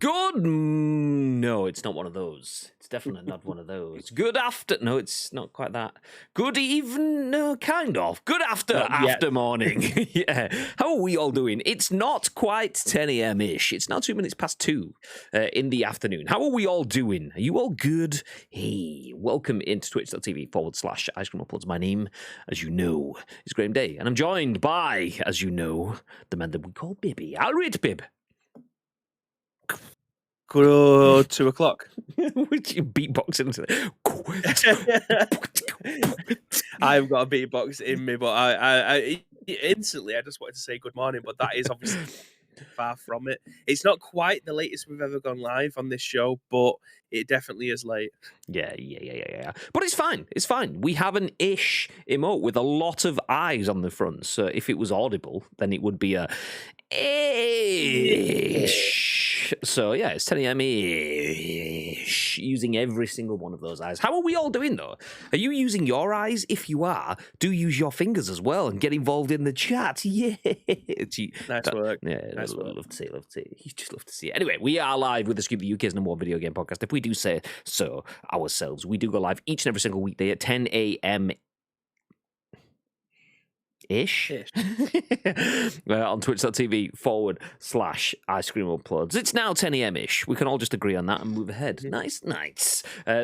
No, it's not one of those. It's definitely not one of those. Good after... No, it's not quite that. Good even... No, kind of. Good after morning. Yeah. How are we all doing? It's not quite 10 a.m.-ish. It's now 2 minutes past 2 in the afternoon. How are we all doing? Are you all good? Hey, welcome into twitch.tv/Ice Cream Uploads. My name, as you know, is Graham Day, and I'm joined by, as you know, the man that we call Bibby. I'll read Bib. Good 2 o'clock. Would you beatbox into it? I've got a beatbox in me, but I instantly I just wanted to say good morning, but that is obviously far from it. It's not quite the latest we've ever gone live on this show, but it definitely is late. Yeah. But it's fine. It's fine. We have an ish emote with a lot of eyes on the front. So if it was audible, then it would be a ish. So yeah, it's 10 a.m.-ish, using every single one of those eyes. How are we all doing though? Are you using your eyes? If you are, do use your fingers as well and get involved in the chat. Yeah. Nice work. Yeah, nice work. Love to see it. You just love to see it. Anyway, we are live with the Scoop, the UK's #1 video game podcast. If we do say so ourselves, we do go live each and every single weekday at 10 a.m. Ish. On twitch.tv/Ice Cream Uploads. It's now 10 a.m.-ish. We can all just agree on that and move ahead. Nice.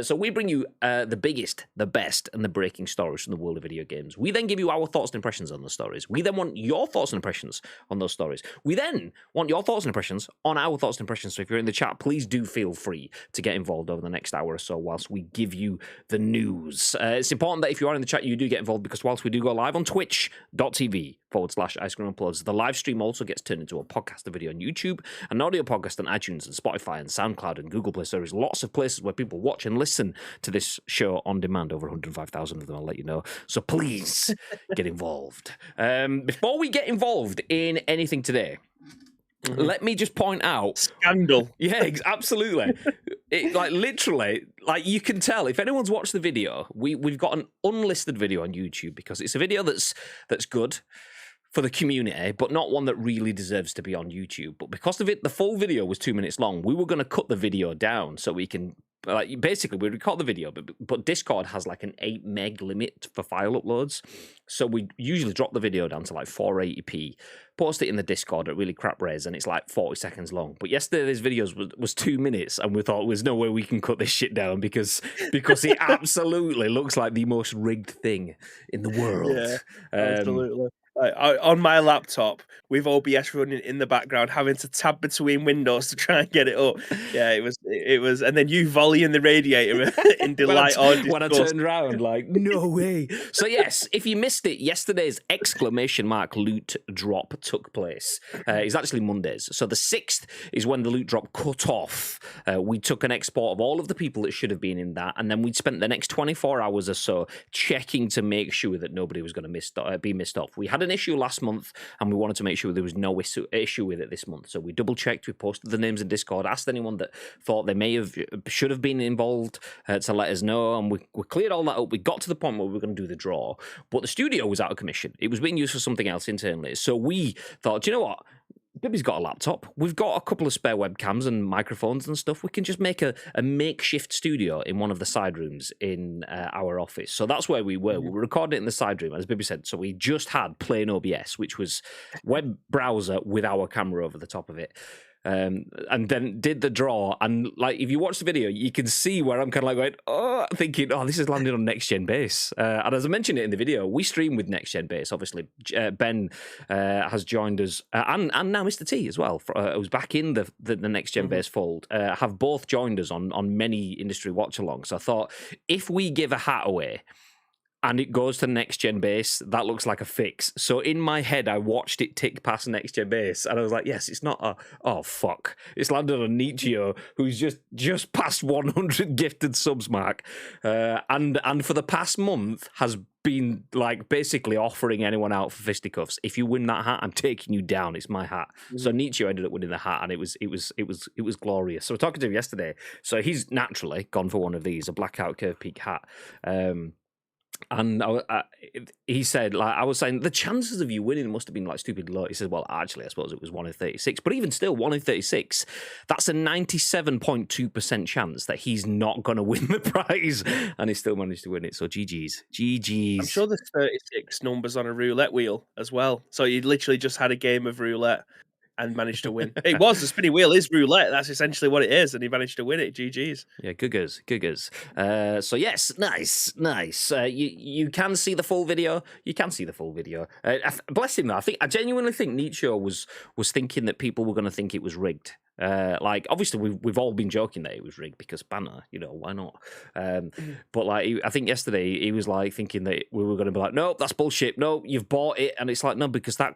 So we bring you the biggest, the best, and the breaking stories from the world of video games. We then give you our thoughts and impressions on those stories. We then want your thoughts and impressions on those stories. We then want your thoughts and impressions on our thoughts and impressions. So if you're in the chat, please do feel free to get involved over the next hour or so whilst we give you the news. It's important that if you are in the chat, you do get involved, because whilst we do go live on twitch.tv/Ice Cream Uploads, the live stream also gets turned into a podcast, a video on YouTube, an audio podcast on iTunes and Spotify and SoundCloud and Google Play. So there's lots of places where people watch and listen to this show on demand. Over 105,000 of them, I'll let you know. So please get involved. Before we get involved in anything today, let me just point out... Scandal. Yeah, absolutely. Literally, you can tell, if anyone's watched the video, we've got an unlisted video on YouTube because it's a video that's good for the community, but not one that really deserves to be on YouTube. But because of it, the full video was 2 minutes long. We were going to cut the video down so we can... basically, we record the video, but Discord has an 8 meg limit for file uploads. So we usually drop the video down to 480p, post it in the Discord at really crap res, and it's 40 seconds long. But yesterday's videos was 2 minutes, and we thought there's no way we can cut this shit down because it absolutely looks like the most rigged thing in the world. Yeah, absolutely. On my laptop with OBS running in the background, having to tab between windows to try and get it up. Yeah, it was, and then you volleying the radiator in delight when I turned around, no way. So yes, if you missed it, yesterday's ! Loot drop took place. It's actually Mondays. So the 6th is when the loot drop cut off. We took an export of all of the people that should have been in that, and then we'd spent the next 24 hours or so checking to make sure that nobody was going to be missed off. We had an issue last month, and we wanted to make sure there was no issue with it this month. So we double checked, we posted the names in Discord, asked anyone that thought they should have been involved to let us know, and we cleared all that up. We got to the point where we were going to do the draw, but the studio was out of commission. It was being used for something else internally. So we thought, you know what? Bibby's got a laptop. We've got a couple of spare webcams and microphones and stuff. We can just make a makeshift studio in one of the side rooms in our office. So that's where we were. We were recording it in the side room, as Bibby said. So we just had plain OBS, which was web browser with our camera over the top of it. And then did the draw, and if you watch the video, you can see where I'm kind of going, thinking, this is landing on Next Gen Base. And as I mentioned it in the video, we stream with Next Gen Base. Obviously, Ben has joined us, and now Mr. T as well, who's back in the Next Gen Base fold, have both joined us on many industry watch-alongs. So I thought, if we give a hat away and it goes to Next Gen Base, that looks like a fix. So in my head, I watched it tick past Next Gen Base, and I was like, yes, it's not fuck. It's landed on Nietzsche, who's just past 100 gifted subs mark. And for the past month has been basically offering anyone out for fisticuffs. If you win that hat, I'm taking you down. It's my hat. So Nietzsche ended up winning the hat, and it was glorious. So I was talking to him yesterday. So he's naturally gone for one of these, a blackout curve peak hat. And he said, like, I was saying, the chances of you winning must have been like stupid low. He said, well, actually, I suppose it was 1 in 36. But even still, 1 in 36, that's a 97.2% chance that he's not going to win the prize. And he still managed to win it. So GG's. I'm sure there's 36 numbers on a roulette wheel as well. So you literally just had a game of roulette and managed to win. It was the spinning wheel is roulette. That's essentially what it is, and he managed to win it. GG's. Yeah, googers. So yes, nice. You can see the full video. You can see the full video. Bless him though. I genuinely think Nietzsche was thinking that people were going to think it was rigged. Like obviously we've all been joking that it was rigged because banner, why not? But like I think yesterday he was like thinking that we were going to be like, no, that's bullshit. No, you've bought it, and it's like no, because that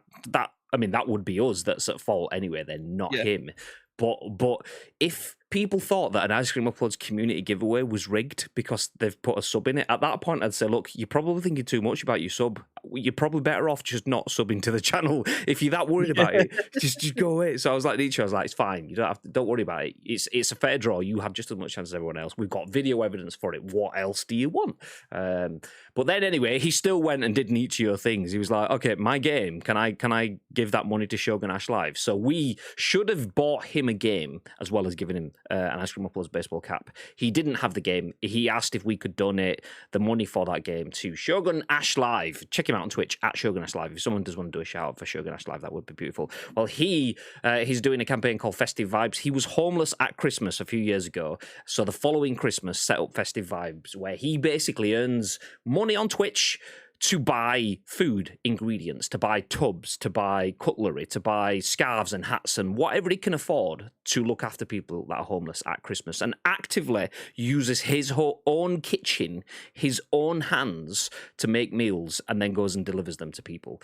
would be us that's at fault anyway. They're not him. But if people thought that an Ice Cream Uploads community giveaway was rigged because they've put a sub in it, at that point I'd say, look, you're probably thinking too much about your sub. You're probably better off just not subbing to the channel. If you're that worried about it, just go away. So I was like, it's fine. You don't worry about it. It's a fair draw. You have just as much chance as everyone else. We've got video evidence for it. What else do you want? But then anyway, he still went and did Nietzsche things. He was like, okay, my game, can I give that money to Shogun Ash Live? So we should have bought him a game as well as giving him an Ice Cream Uploads baseball cap. He didn't have the game. He asked if we could donate the money for that game to Shogun Ash Live. Check him out on Twitch at Shogun Ash Live. If someone does want to do a shout out for Shogun Ash Live, that would be beautiful. Well, he's doing a campaign called Festive Vibes. He was homeless at Christmas a few years ago. So the following Christmas set up Festive Vibes, where he basically earns money on Twitch to buy food ingredients, to buy tubs, to buy cutlery, to buy scarves and hats and whatever he can afford to look after people that are homeless at Christmas, and actively uses his own kitchen, his own hands to make meals, and then goes and delivers them to people.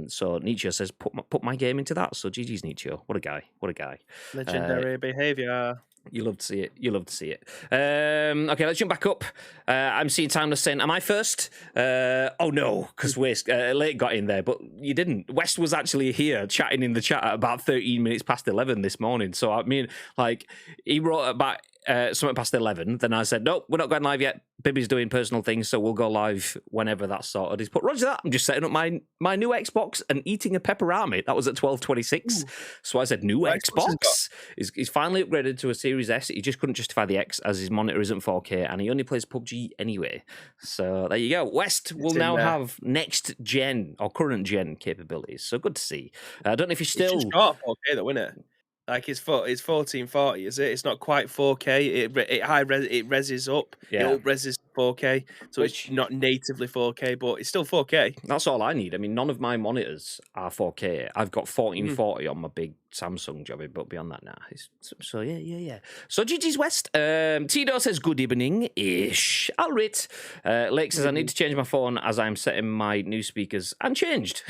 So Nietzsche says, put my game into that. So GG's Nietzsche. What a guy. Legendary behavior. You love to see it. Okay, let's jump back up. I'm seeing Timeless saying, am I first? Oh no, because Late got in there, but you didn't. West was actually here chatting in the chat at about 13 minutes past 11 this morning. So I mean, like, he wrote about something past 11. Then I said, nope, we're not going live yet. Bibby's doing personal things, so we'll go live whenever that's sorted. He's put, roger that. I'm just setting up my new Xbox and eating a pepperami. That was at 12:26. So I said, new Xbox? He's finally upgraded to a Series S. He just couldn't justify the X as his monitor isn't 4K, and he only plays PUBG anyway. So there you go. West will now have next gen or current gen capabilities. So good to see. I don't know if you're still... It's just got 4K though, isn't it? Like it's 1440, is it? It's not quite 4K. It reses up. Yeah. It reses 4K, so it's not natively 4K, but it's still 4K. That's all I need. I mean, none of my monitors are 4K. I've got 1440 on my big Samsung jobby, but beyond that, nah. So yeah. So GG's West. Tito says good evening ish. Alright. Lake says I need to change my phone as I'm setting my new speakers and changed.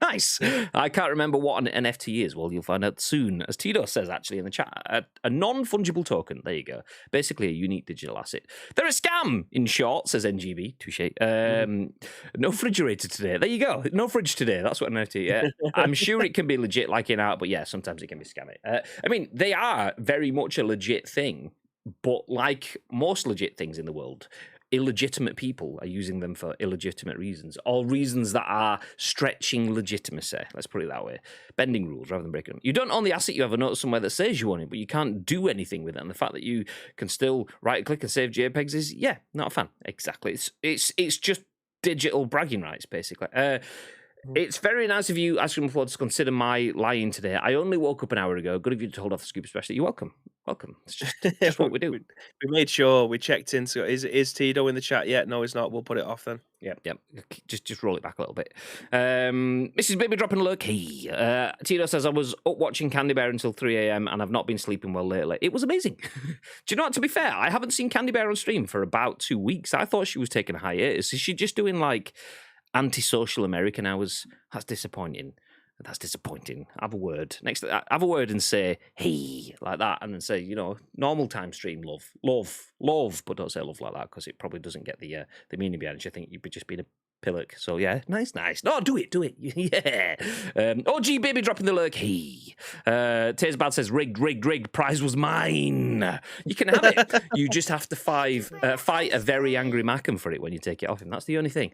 Nice. I can't remember what an NFT is. Well, you'll find out soon. As Tito says actually in the chat, a non-fungible token. There you go. Basically a unique digital asset. They're a scam, in short, says NGB. Touche. No refrigerator today. There you go. No fridge today. That's what an NFT. I'm sure it can be legit like in art, but yeah, sometimes it can be scammy. I mean, they are very much a legit thing, but like most legit things in the world, illegitimate people are using them for illegitimate reasons, or reasons that are stretching legitimacy. Let's put it that way. Bending rules rather than breaking them. You don't own the asset, you have a note somewhere that says you own it, but you can't do anything with it. And the fact that you can still right-click and save JPEGs is, yeah, not a fan. Exactly. It's just digital bragging rights, basically. It's very nice of you, Ice Cream Uploads, to consider my lying today. I only woke up an hour ago. Good of you to hold off the scoop, especially. You're welcome. It's just what we do. We made sure we checked in. So is Tito in the chat yet? No, he's not. We'll put it off then. Yep. Just roll it back a little bit. Mrs. Baby dropping a look. Hey. Tito says, I was up watching Candy Bear until 3 a.m. and I've not been sleeping well lately. It was amazing. Do you know what? To be fair, I haven't seen Candy Bear on stream for about 2 weeks. I thought she was taking a hiatus. Is she just doing like antisocial American hours? That's disappointing. Have a word. Next, have a word and say, hey, like that. And then say, normal time stream, love. But don't say love like that because it probably doesn't get the meaning behind it. You think you'd be just being Pillock. So yeah, nice. No, do it. Yeah. OG baby dropping the lurk. Hey. Tears Bad says rigged. Prize was mine. You can have it. You just have to fight a very angry Macam for it when you take it off him. That's the only thing.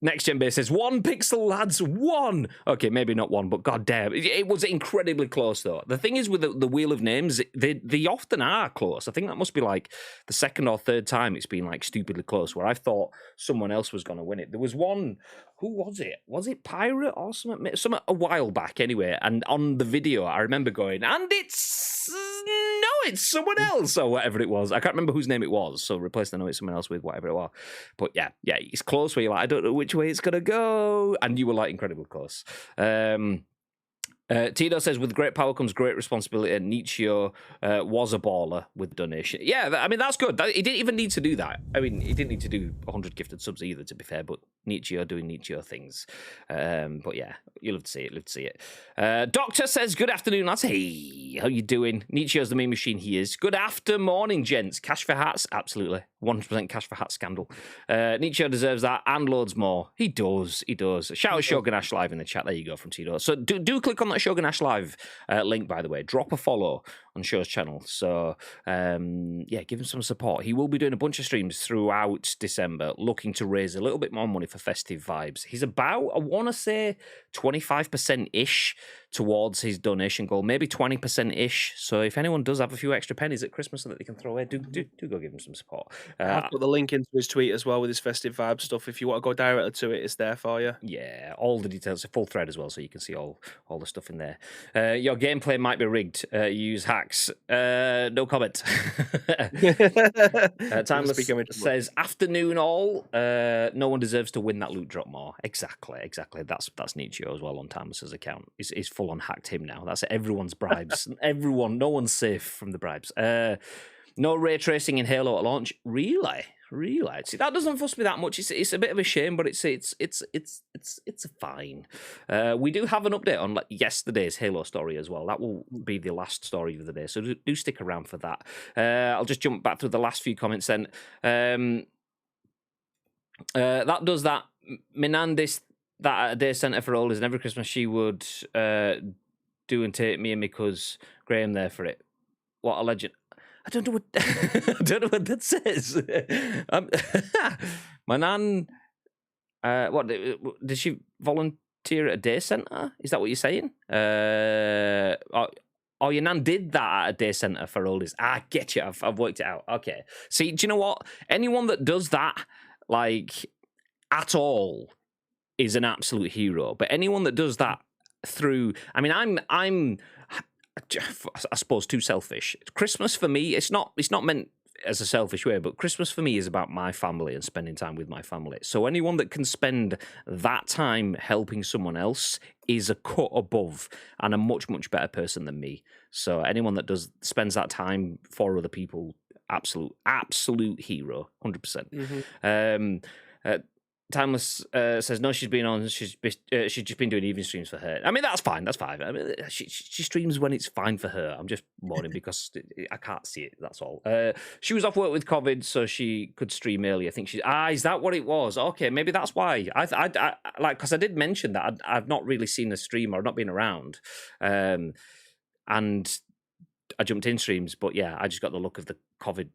Next Gen Base says 1 pixel, lads, 1. Okay, maybe not 1, but goddamn, it was incredibly close though. The thing is with the Wheel of Names, they often are close. I think that must be like the second or third time it's been like stupidly close, where I thought someone else was going to win it. There was one. Who was it? Was it Pirate or something? Some a while back anyway. And on the video, I remember going, and it's someone else or whatever it was. I can't remember whose name it was. So replace the it's someone else with whatever it was. But yeah, it's close where you're like, I don't know which way it's gonna go. And you were like incredibly close. Tito says, with great power comes great responsibility, and Nietzsche was a baller with donation. Yeah, I mean, that's good. He didn't even need to do that. I mean, he didn't need to do 100 gifted subs either, to be fair, but Nietzsche doing Nietzsche things. But yeah, you'll have to see it. Doctor says, good afternoon, lads. Hey, how you doing? Nietzsche's the main machine he is. Good after morning, gents. Cash for hats? Absolutely. 100% cash for hat scandal. Nietzsche deserves that and loads more. He does. Shout out Shogun Ash Live in the chat. There you go from Tito. So do click on that Shogun Ash Live link, by the way. Drop a follow on Show's channel. So, give him some support. He will be doing a bunch of streams throughout December, looking to raise a little bit more money for festive vibes. He's about, I want to say, 25%-ish towards his donation goal, maybe 20%-ish. So if anyone does have a few extra pennies at Christmas that they can throw away, do go give him some support. I've put the link into his tweet as well with his festive vibe stuff. If you want to go directly to it, it's there for you. Yeah, all the details, a full thread as well, so you can see all the stuff in there. Your gameplay might be rigged. You use hacks. No comment. Timeless says, afternoon all. No one deserves to win that loot drop more. Exactly. That's Nietzsche as well on Timeless's account. He's full on hacked him now. That's everyone's bribes. No one's safe from the bribes. No ray tracing in Halo at launch. Really? See, that doesn't fuss me that much. It's a bit of a shame, but it's fine. We do have an update on yesterday's Halo story as well. That will be the last story of the day, so do stick around for that. I'll just jump back through the last few comments then. That does that. Menandis, that at a day centre for olders, and every Christmas she would do and take me and me cuz Graham there for it. What a legend. I don't know what that says. My nan, what did she volunteer at a day centre? Is that what you're saying? Oh, your nan did that at a day centre for oldies. I get you. I've worked it out. Okay. See, do you know what? Anyone that does that, like, at all, is an absolute hero. But anyone that does that through, I mean, I'm I suppose too selfish. Christmas for me, it's not meant as a selfish way, but Christmas for me is about my family and spending time with my family. So anyone that can spend that time helping someone else is a cut above and a much, much better person than me. So anyone that spends that time for other people, absolute hero, 100%. Mm-hmm. Timeless says no. She's been on. She's just been doing evening streams for her. I mean, that's fine. I mean, she streams when it's fine for her. I'm just mourning because I can't see it. That's all. She was off work with COVID, so she could stream early. I think is that what it was? Okay, maybe that's why. I like, because I did mention that I've not really seen a stream or not been around, and I jumped in streams, but yeah, I just got the look of the COVID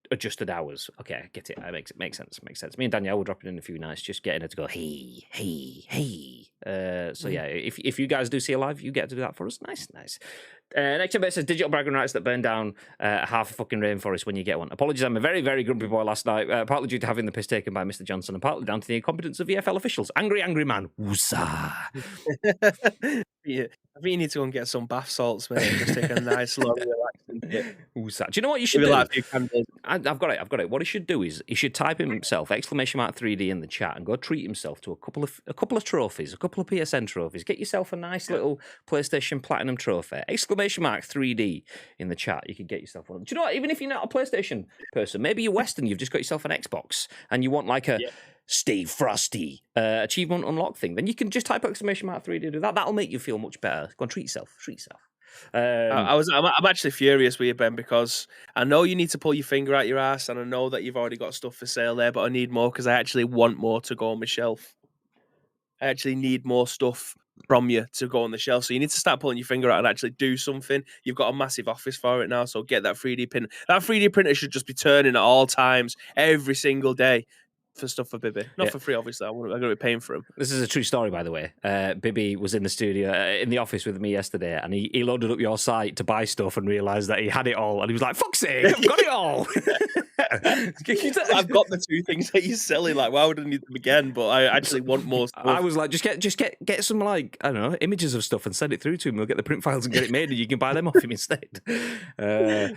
adjusted hours. Okay, I get it. It makes sense. Me and Danielle were dropping in a few nights, just getting her to go, hey. So yeah, if you guys do see a live, you get to do that for us. Nice. Next up says digital bragging rights that burn down half a fucking rainforest when you get one. Apologies, I'm a very, very grumpy boy last night, partly due to having the piss taken by Mr. Johnson and partly down to the incompetence of EFL officials. Angry man. Woosah. Yeah, I think you need to go and get some bath salts, mate. Just take a nice, long, relaxing dip. Woosah. Do you know what you should do? Like a few candles. I've got it. What he should do is he should type himself !3D in the chat and go treat himself to a couple of trophies, a couple of PSN trophies. Get yourself a nice little PlayStation Platinum trophy! !3D in the chat. You could get yourself one. Do you know what? Even if you're not a PlayStation person, maybe you're Western, you've just got yourself an Xbox and you want like a Stay Frosty achievement unlock thing, then you can just type !3D to do that. That'll make you feel much better. Go and treat yourself. I'm actually furious with you, Ben, because I know you need to pull your finger out your ass, and I know that you've already got stuff for sale there, but I need more because I actually want more to go on my shelf. I actually need more stuff from you to go on the shelf. So you need to start pulling your finger out and actually do something. You've got a massive office for it now, so get that 3D printer. That 3D printer should just be turning at all times, every single day, for stuff for Bibby. Not Yeah. for free, obviously. I'm going to be paying for him. This is a true story, by the way. Bibby was in the studio, in the office with me yesterday, and he loaded up your site to buy stuff and realised that he had it all. And he was like, fuck's sake, I've got it all. I've got the two things that you're selling. Like, why would I need them again? But I actually want more stuff. I was like, just get some, like, I don't know, images of stuff and send it through to him. We'll get the print files and get it made, and you can buy them off him instead. Yeah.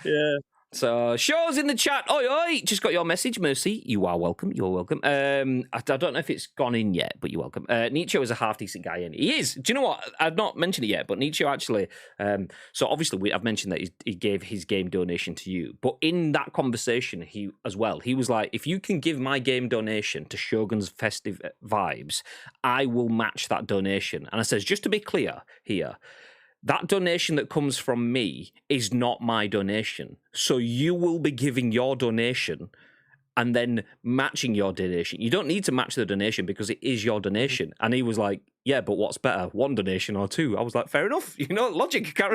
So, Shaw's in the chat. Oi, oi. Just got your message, Mercy. You are welcome. You're welcome. I don't know if it's gone in yet, but you're welcome. Nietzsche is a half-decent guy, and he is. Do you know what? I've not mentioned it yet, but Nietzsche actually... so, obviously, I've mentioned that he gave his game donation to you. But in that conversation, he was like, if you can give my game donation to Shogun's Festive Vibes, I will match that donation. And I says, just to be clear here, that donation that comes from me is not my donation. So you will be giving your donation and then matching your donation. You don't need to match the donation because it is your donation. And he was like, yeah, but what's better, one donation or two? I was like, fair enough. You know, logic, can't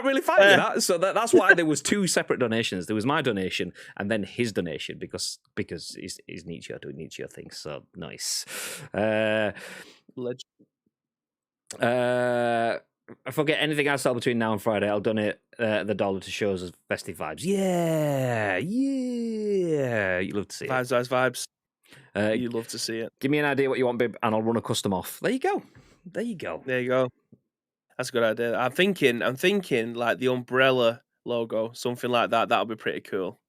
really fight with that. So that's why there was two separate donations. There was my donation and then his donation because he's Nietzsche doing Nietzsche things. So nice. If I get anything I sell between now and Friday, I'll donate the dollar to shows as festive vibes. Yeah. You love to see it. Vibes. You love to see it. Give me an idea what you want, Bib, and I'll run a custom off. There you go. There you go. That's a good idea. I'm thinking like the umbrella logo, something like that. That'll be pretty cool.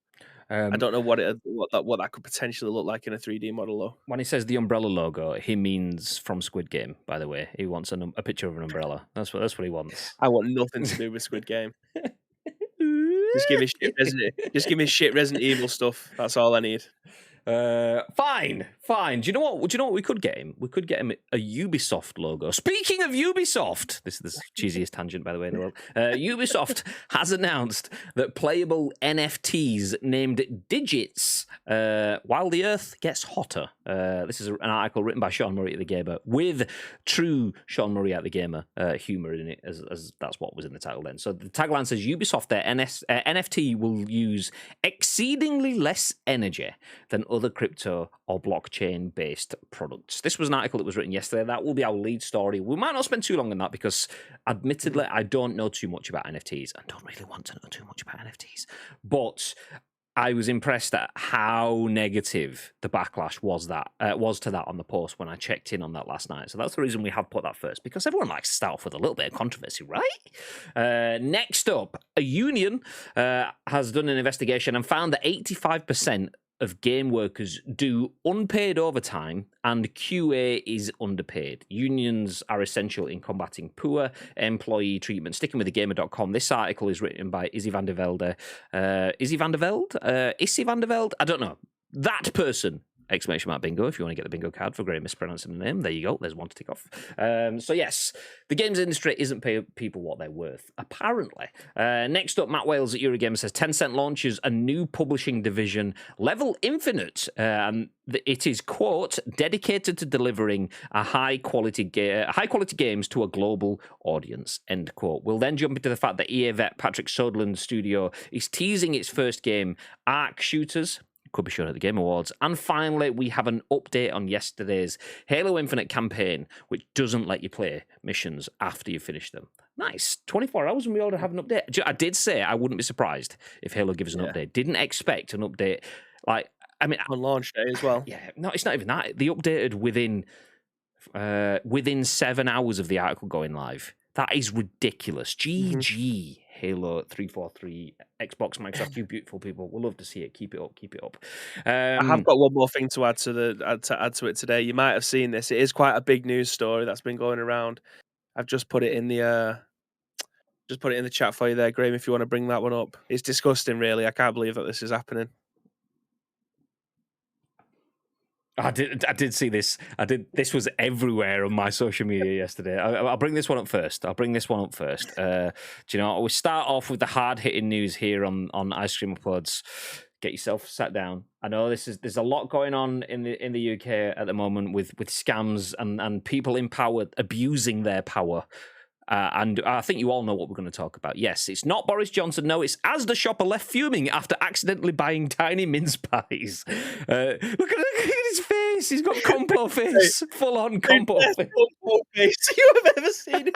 I don't know what that could potentially look like in a 3D model, though. When he says the umbrella logo, he means from Squid Game. By the way, he wants a picture of an umbrella. That's what he wants. I want nothing to do with Squid Game. Just give me shit Resident Evil stuff. That's all I need. Fine. Do you know what we could get him? We could get him a Ubisoft logo. Speaking of Ubisoft, this is the cheesiest tangent, by the way, in the world. Ubisoft has announced that playable NFTs named Digits, while the Earth gets hotter. This is an article written by Sean Murray at the Gamer with true Sean Murray at the Gamer humor in it, as that's what was in the title then. So the tagline says Ubisoft, their NFT will use exceedingly less energy than other crypto or blockchain-based products. This was an article that was written yesterday. That will be our lead story. We might not spend too long on that because, admittedly, I don't know too much about NFTs and don't really want to know too much about NFTs. But I was impressed at how negative the backlash was to that on the post when I checked in on that last night. So that's the reason we have put that first, because everyone likes to start off with a little bit of controversy, right? Next up, a union has done an investigation and found that 85% of game workers do unpaid overtime and QA is underpaid. Unions are essential in combating poor employee treatment. Sticking with thegamer.com, this article is written by Izzy van der Velde. Izzy van der Velde? I don't know. That person. Exclamation mark bingo if you want to get the bingo card for great mispronouncing the name. There you go. There's one to tick off. So yes, the games industry isn't paying people what they're worth, apparently. Next up, Matt Wales at Eurogamer says Tencent launches a new publishing division, Level Infinite. It is, quote, dedicated to delivering high quality games to a global audience, end quote. We'll then jump into the fact that EA vet Patrick Soderlund studio is teasing its first game, Arc Shooters. Could be shown at the Game Awards. And finally, we have an update on yesterday's Halo Infinite campaign, which doesn't let you play missions after you finish them. Nice. 24 hours and we already have an update. I did say I wouldn't be surprised if Halo gives an update. Didn't expect an update. On launch day as well. Yeah, no, it's not even that. They updated within 7 hours of the article going live. That is ridiculous. GG. Halo 343, Xbox, Microsoft, you beautiful people. We'll love to see it. Keep it up. I have got one more thing to add to it today. You might have seen this. It is quite a big news story that's been going around. I've just put it in the chat for you there, Graham, if you want to bring that one up. It's disgusting, really. I can't believe that this is happening. I did see this. This was everywhere on my social media yesterday. I'll bring this one up first. Do you know? We start off with the hard hitting news here on Ice Cream Uploads. Get yourself sat down. I know there's a lot going on in the UK at the moment with scams and people in power abusing their power. And I think you all know what we're going to talk about. Yes, it's not Boris Johnson. No, it's Asda shopper left fuming after accidentally buying tiny mince pies. Look at his face. He's got compo face. Full on compo face. Compo face you have ever seen.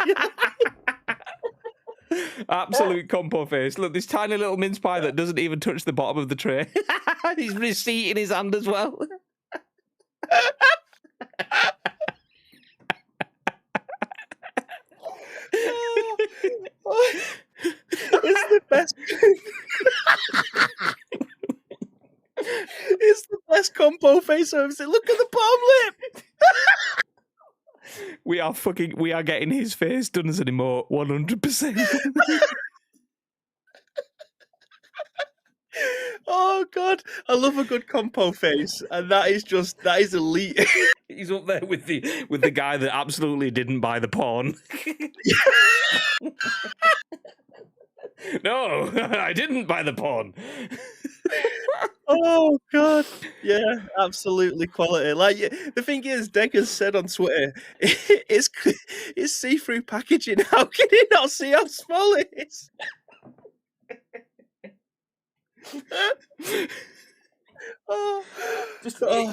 Absolute compo face. Look, this tiny little mince pie that doesn't even touch the bottom of the tray. His receipt in his hand as well. It's the best. It's the best compo face I've ever seen. Look at the bottom lip. We are getting his face done as an emote 100%. Oh God, I love a good compo face, and that is elite. He's up there with the guy that absolutely didn't buy the porn. No, I didn't buy the porn. Oh God, yeah, absolutely quality. Like the thing is, Deggers said on Twitter, it's see-through packaging. How can he not see how small it is?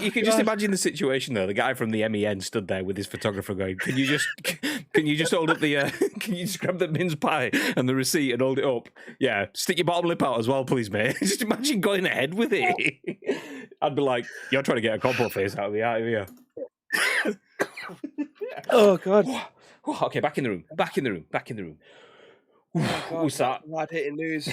You can just imagine the situation though. The guy from the MEN stood there with his photographer going, "Can you just hold up the can you just grab the mince pie and the receipt and hold it up? Yeah, stick your bottom lip out as well, please, mate." Just imagine going ahead with it. I'd be like, "You're trying to get a compo face out of here." Oh God. Okay, back in the room. What's that? Hard hitting news.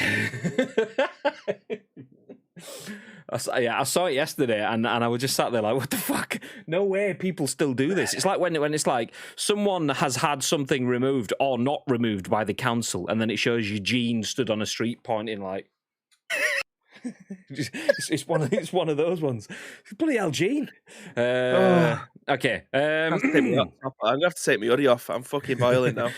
I saw it yesterday, and I was just sat there like, what the fuck? No way people still do this. It's like when it's like someone has had something removed or not removed by the council, and then it shows Eugene stood on a street pointing like. It's one of those ones. Bloody hell, Gene. Okay. I'm gonna have to take my hoodie off. I'm fucking boiling now.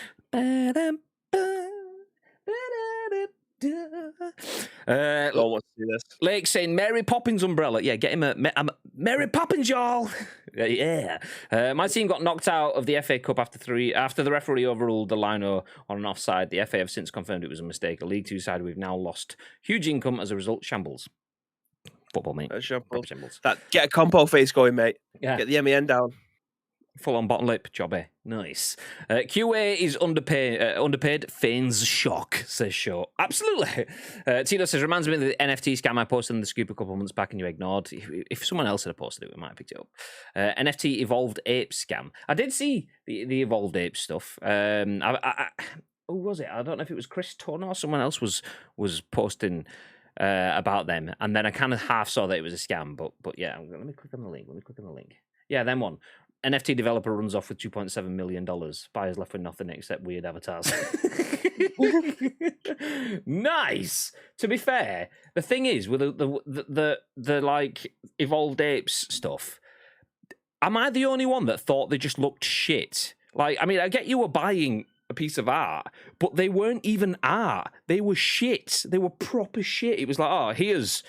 Don't want to see this. Lake saying Mary Poppins umbrella. Yeah, get him a Mary Poppins, y'all. Yeah. My team got knocked out of the FA Cup after the referee overruled the lino on an offside. The FA have since confirmed it was a mistake. A League Two side we've now lost huge income as a result. Shambles. Football, mate. Shambles. Get a compo face going, mate. Yeah. Get the MEN down. Full on bottom lip, jobby. Nice. QA is underpaid. Feigns shock, says Shaw. Absolutely. Tito says, reminds me of the NFT scam I posted in the scoop a couple of months back and you ignored. If someone else had posted it, we might have picked it up. NFT Evolved Ape scam. I did see the Evolved Ape stuff. Who was it? I don't know if it was Chris Turner or someone else was posting about them. And then I kind of half saw that it was a scam. But yeah, let me click on the link. Yeah, them one. NFT developer runs off with $2.7 million. Buyers left with nothing except weird avatars. Nice. To be fair, the thing is with the like Evolved Apes stuff, am I the only one that thought they just looked shit? Like, I mean, I get you were buying a piece of art, but they weren't even art. They were shit. They were proper shit. It was like, oh, here's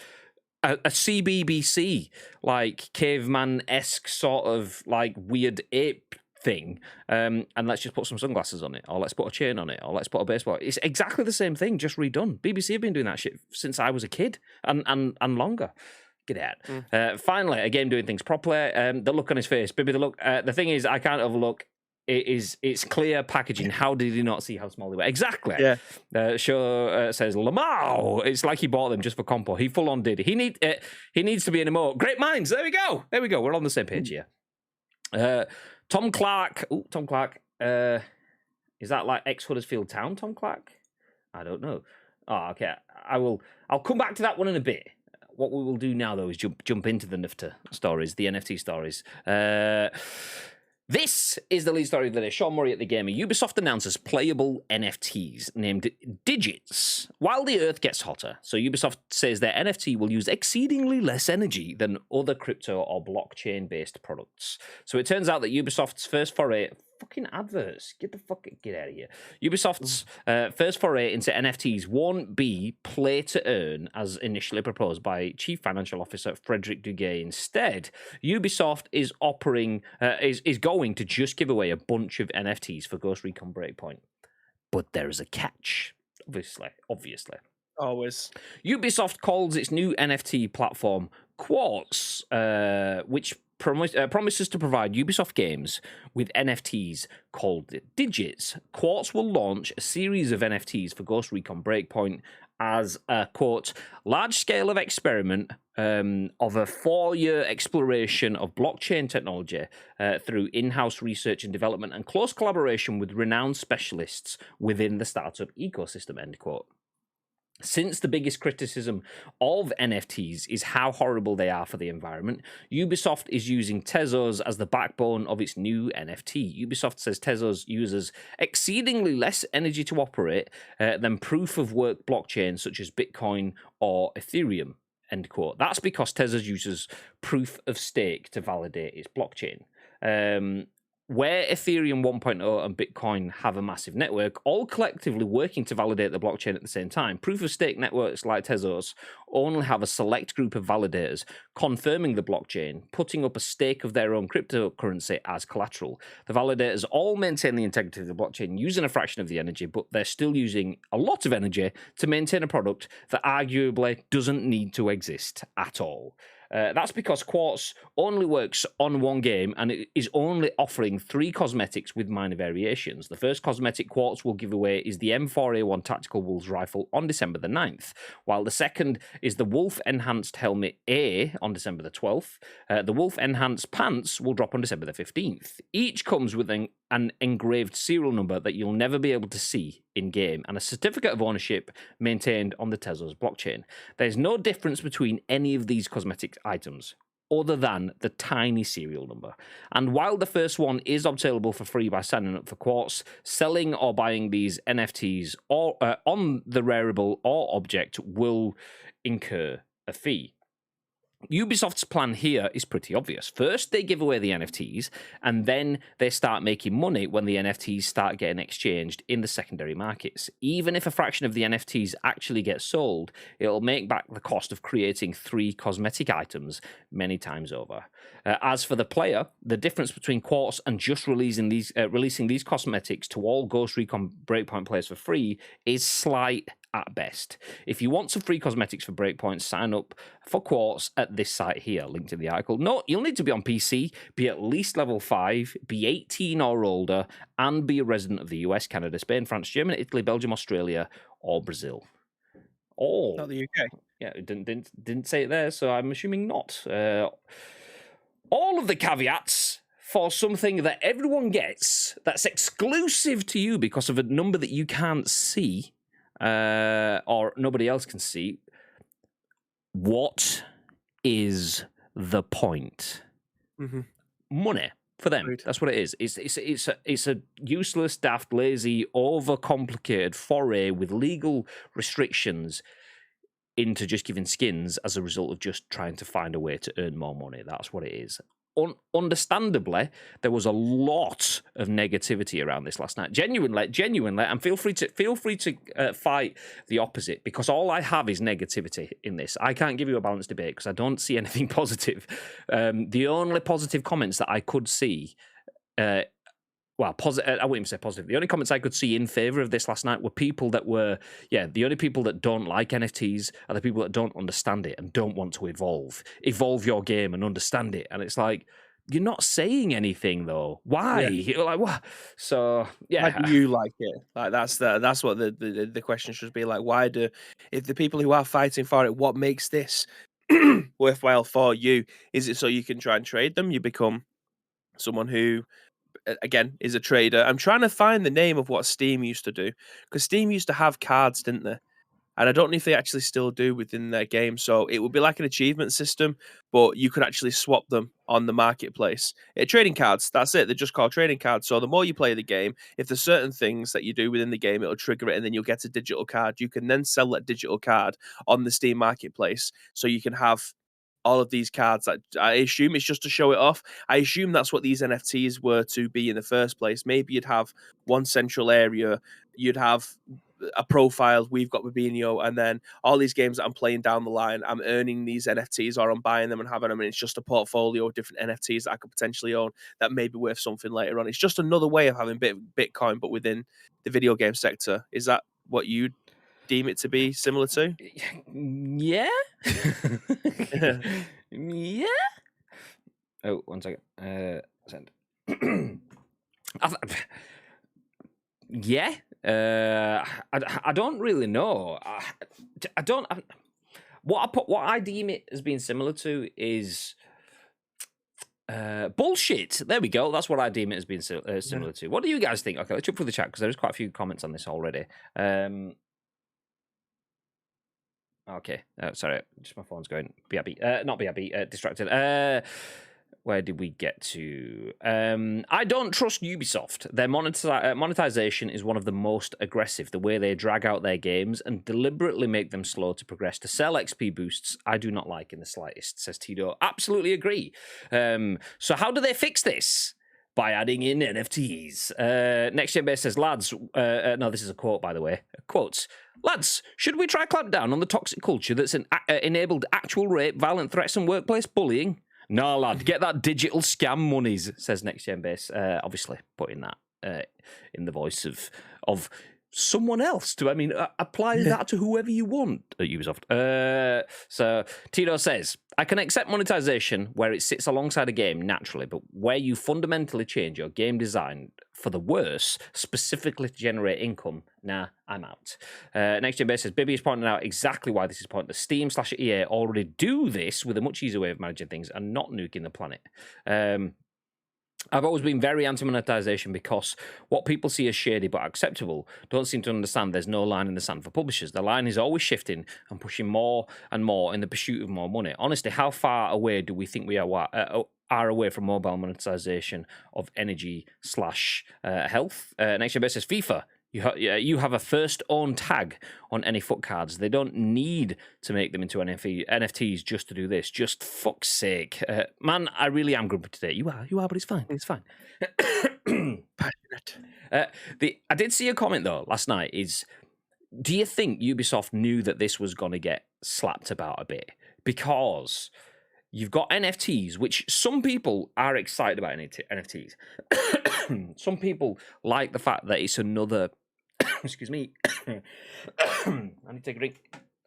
a CBBC, like caveman-esque sort of like weird ape thing, and let's just put some sunglasses on it, or let's put a chain on it, or let's put a baseball. It's exactly the same thing, just redone. BBC have been doing that shit since I was a kid, and longer. Get out. Finally, a game doing things properly. The look on his face, baby. The look. The thing is, I can't overlook. It's clear packaging. How did he not see how small they were? Exactly. Yeah. Show says Lamau. It's like he bought them just for compo. He full on did. He needs to be an emote. Great minds. There we go. We're on the same page here. Tom Clark. Oh, Tom Clark. Is that like ex-Huddersfield Town Tom Clark? I don't know. Oh, okay. I'll come back to that one in a bit. What we will do now though is jump into the NFT stories, This is the lead story of the day. Sean Murray at The Gamer. Ubisoft announces playable NFTs named Digits while the Earth gets hotter. So Ubisoft says their NFT will use exceedingly less energy than other crypto or blockchain-based products. So it turns out that Ubisoft's first foray... Fucking adverts. Get out of here. Ubisoft's first foray into NFTs won't be play to earn as initially proposed by Chief Financial Officer Frederick Duguay. Instead, Ubisoft is is going to just give away a bunch of NFTs for Ghost Recon Breakpoint. But there is a catch. Obviously. Always. Ubisoft calls its new NFT platform Quartz, which promises to provide Ubisoft games with NFTs called Digits. Quartz will launch a series of NFTs for Ghost Recon Breakpoint as a, quote, large-scale of experiment of a 4-year exploration of blockchain technology through in-house research and development and close collaboration with renowned specialists within the startup ecosystem, end quote. Since the biggest criticism of NFTs is how horrible they are for the environment, Ubisoft is using Tezos as the backbone of its new NFT. Ubisoft says Tezos uses exceedingly less energy to operate than proof-of-work blockchains such as Bitcoin or Ethereum, end quote. That's because Tezos uses proof-of-stake to validate its blockchain. Where Ethereum 1.0 and Bitcoin have a massive network, all collectively working to validate the blockchain at the same time, proof-of-stake networks like Tezos only have a select group of validators confirming the blockchain, putting up a stake of their own cryptocurrency as collateral. The validators all maintain the integrity of the blockchain using a fraction of the energy, but they're still using a lot of energy to maintain a product that arguably doesn't need to exist at all. That's because Quartz only works on one game and it is only offering 3 cosmetics with minor variations. The first cosmetic Quartz will give away is the M4A1 Tactical Wolves Rifle on December the 9th, while the second is the Wolf Enhanced Helmet A on December the 12th. The Wolf Enhanced Pants will drop on December the 15th. Each comes with an engraved serial number that you'll never be able to see in-game and a certificate of ownership maintained on the Tezos blockchain. There's no difference between any of these cosmetic items other than the tiny serial number. And while the first one is obtainable for free by signing up for Quartz, selling or buying these NFTs or on the rareable or object will incur a fee. Ubisoft's plan here is pretty obvious. First, they give away the NFTs, and then they start making money when the NFTs start getting exchanged in the secondary markets. Even if a fraction of the NFTs actually get sold, it'll make back the cost of creating 3 cosmetic items many times over. As for the player, the difference between Quartz and just releasing these cosmetics to all Ghost Recon Breakpoint players for free is slight at best. If you want some free cosmetics for Breakpoint, sign up for Quartz at this site here, linked in the article. No, you'll need to be on PC, be at least level 5, be 18 or older, and be a resident of the US, Canada, Spain, France, Germany, Italy, Belgium, Australia, or Brazil. Oh, Not the UK. Yeah, it didn't say it there, so I'm assuming not. All of the caveats for something that everyone gets that's exclusive to you because of a number that you can't see, or nobody else can see. What is the point? Mm-hmm. Money for them. Agreed. That's what it is. It's a useless, daft, lazy, overcomplicated foray with legal restrictions into just giving skins as a result of just trying to find a way to earn more money. That's what it is. Understandably, there was a lot of negativity around this last night. Genuinely, and feel free to fight the opposite, because all I have is negativity in this. I can't give you a balanced debate because I don't see anything positive. The only positive comments that I could see, I wouldn't even say positive. The only comments I could see in favor of this last night were people that were, the only people that don't like NFTs are the people that don't understand it and don't want to evolve your game and understand it. And it's like, you're not saying anything though. Why? Yeah. You're like, what? So yeah. Why do you like it? Like that's what the question should be. Like, why do, if the people who are fighting for it, what makes this worthwhile for you? Is it so you can try and trade them? You become someone who, again, is a trader. I'm trying to find the name of what Steam used to do, because Steam used to have cards, didn't they? And I don't know if they actually still do within their game. So it would be like an achievement system, but you could actually swap them on the marketplace. Trading cards, that's it. They're just called trading cards. So the more you play the game, if there's certain things that you do within the game, it'll trigger it and then you'll get a digital card. You can then sell that digital card on the Steam marketplace. So you can have all of these cards that I assume it's just to show it off. I assume that's what these NFTs were to be in the first place. Maybe you'd have one central area, you'd have a profile. We've got Babinho, and then all these games that I'm playing down the line, I'm earning these NFTs or I'm buying them and having them, and it's just a portfolio of different NFTs that I could potentially own that may be worth something later on. It's just another way of having Bitcoin, but within the video game sector. Is that what you deem it to be similar to? Yeah. Yeah. Oh, 1 second. Send. Yeah. I don't really know. I don't. What I deem it as being similar to is bullshit. There we go. That's what I deem it as being similar to. What do you guys think? Okay, let's jump through the chat because there's quite a few comments on this already. Okay, sorry, just my phone's going BRB. Not BRB, distracted. Where did we get to? I don't trust Ubisoft. Their monetization is one of the most aggressive. The way they drag out their games and deliberately make them slow to progress to sell XP boosts, I do not like in the slightest, says Tito. Absolutely agree. So how do they fix this? By adding in NFTs. Next Gen Base says, lads, no, this is a quote, by the way. Quotes, lads, should we try clamp down on the toxic culture that's enabled actual rape, violent threats, and workplace bullying? No, lad, get that digital scam monies, says Next Gen Base. Obviously, putting that in the voice of someone else to, apply that to whoever you want at Ubisoft. So Tito says, I can accept monetization where it sits alongside a game naturally, but where you fundamentally change your game design for the worse, specifically to generate income, nah, I'm out. Next Gen Base says, Bibby is pointing out exactly why this is pointless. Steam/EA already do this with a much easier way of managing things and not nuking the planet. I've always been very anti-monetization because what people see as shady but acceptable don't seem to understand there's no line in the sand for publishers. The line is always shifting and pushing more and more in the pursuit of more money. Honestly, how far away do we think we are away from mobile monetization of energy/health? Next Gen Base says, FIFA. You have a first-owned tag on any foot cards. They don't need to make them into NFTs just to do this. Just fuck's sake. Man, I really am grumpy today. You are, but it's fine. It's fine. Passionate. I did see a comment, though, last night, is, do you think Ubisoft knew that this was going to get slapped about a bit? Because you've got NFTs, which some people are excited about NFTs. Some people like the fact that it's another... Excuse me. I need to take a drink.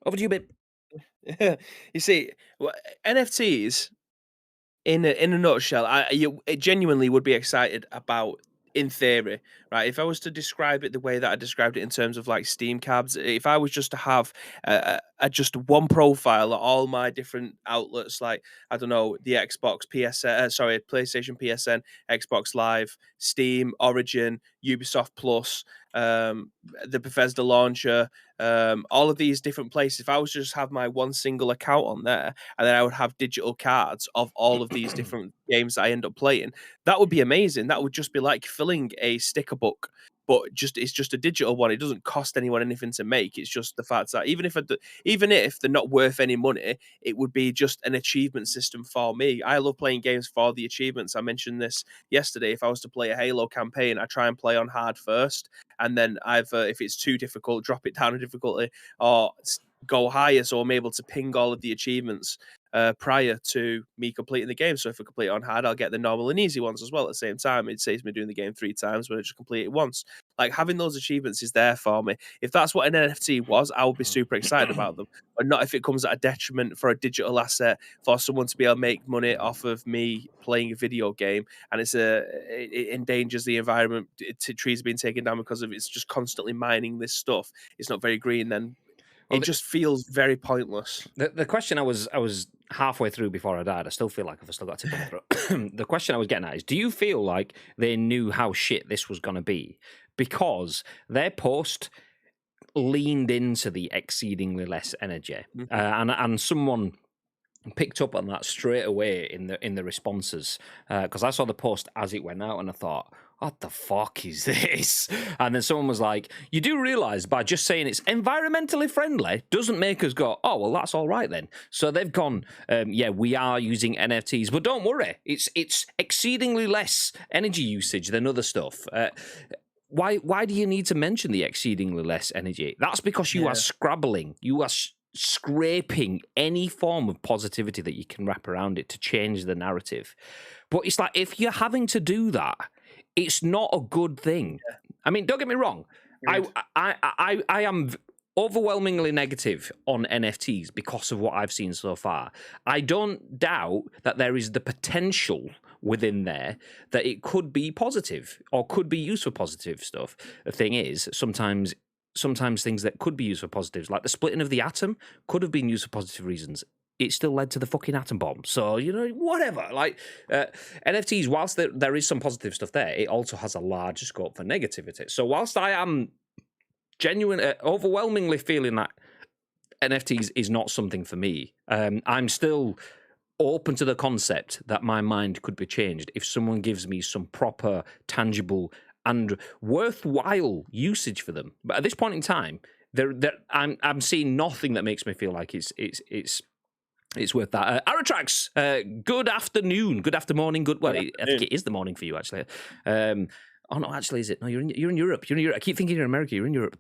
Over to you, babe. You see, NFTs, in a nutshell, it genuinely would be excited about, in theory, right? If I was to describe it the way that I described it in terms of like Steam cabs, if I was just to have just one profile at all my different outlets, like, I don't know, the Xbox, PlayStation, PSN, Xbox Live, Steam, Origin, Ubisoft Plus, the Bethesda launcher, all of these different places. If I was to just have my one single account on there, and then I would have digital cards of all of these different games that I end up playing, that would be amazing. That would just be like filling a sticker book, but it's just a digital one. It doesn't cost anyone anything to make. It's just the fact that even if they're not worth any money, it would be just an achievement system for me. I love playing games for the achievements. I mentioned this yesterday. If I was to play a Halo campaign, I try and play on hard first, and then if it's too difficult, drop it down in difficulty or go higher, so I'm able to ping all of the achievements prior to me completing the game. So if I complete it on hard, I'll get the normal and easy ones as well at the same time. It saves me doing the game 3 times when I just complete it once. Like, having those achievements is there for me. If that's what an NFT was, I would be super excited about them. But not if it comes at a detriment for a digital asset, for someone to be able to make money off of me playing a video game, and it endangers the environment. Trees are being taken down because of it's just constantly mining this stuff. It's not very green. Then it just feels very pointless. The question I was halfway through before I died. I still feel like I've still got a tip on my throat. The question I was getting at is, do you feel like they knew how shit this was going to be? Because their post leaned into the exceedingly less energy, and someone picked up on that straight away in the responses, because I saw the post as it went out and I thought, what the fuck is this? And then someone was like, you do realize by just saying it's environmentally friendly doesn't make us go, oh well, that's all right then. So they've gone, yeah, we are using NFTs, but don't worry, it's exceedingly less energy usage than other stuff. Why do you need to mention the exceedingly less energy? That's because you are scrabbling, you are scraping any form of positivity that you can wrap around it to change the narrative. But it's like, if you're having to do that, it's not a good thing. I mean, don't get me wrong. I am overwhelmingly negative on NFTs because of what I've seen so far. I don't doubt that there is the potential within there that it could be positive or could be used for positive stuff. The thing is, sometimes things that could be used for positives, like the splitting of the atom, could have been used for positive reasons. It still led to the fucking atom bomb. So, whatever. Like, NFTs, whilst there is some positive stuff there, it also has a large scope for negativity. So whilst I am overwhelmingly feeling that NFTs is not something for me, I'm still open to the concept that my mind could be changed if someone gives me some proper, tangible, and worthwhile usage for them. But at this point in time, I'm seeing nothing that makes me feel like it's worth that. Aratrax, good afternoon, good afternoon, good. Well, I think it is the morning for you actually. Oh no, actually, is it? No, you're in Europe. You're in Europe. I keep thinking you're in America. You're in Europe.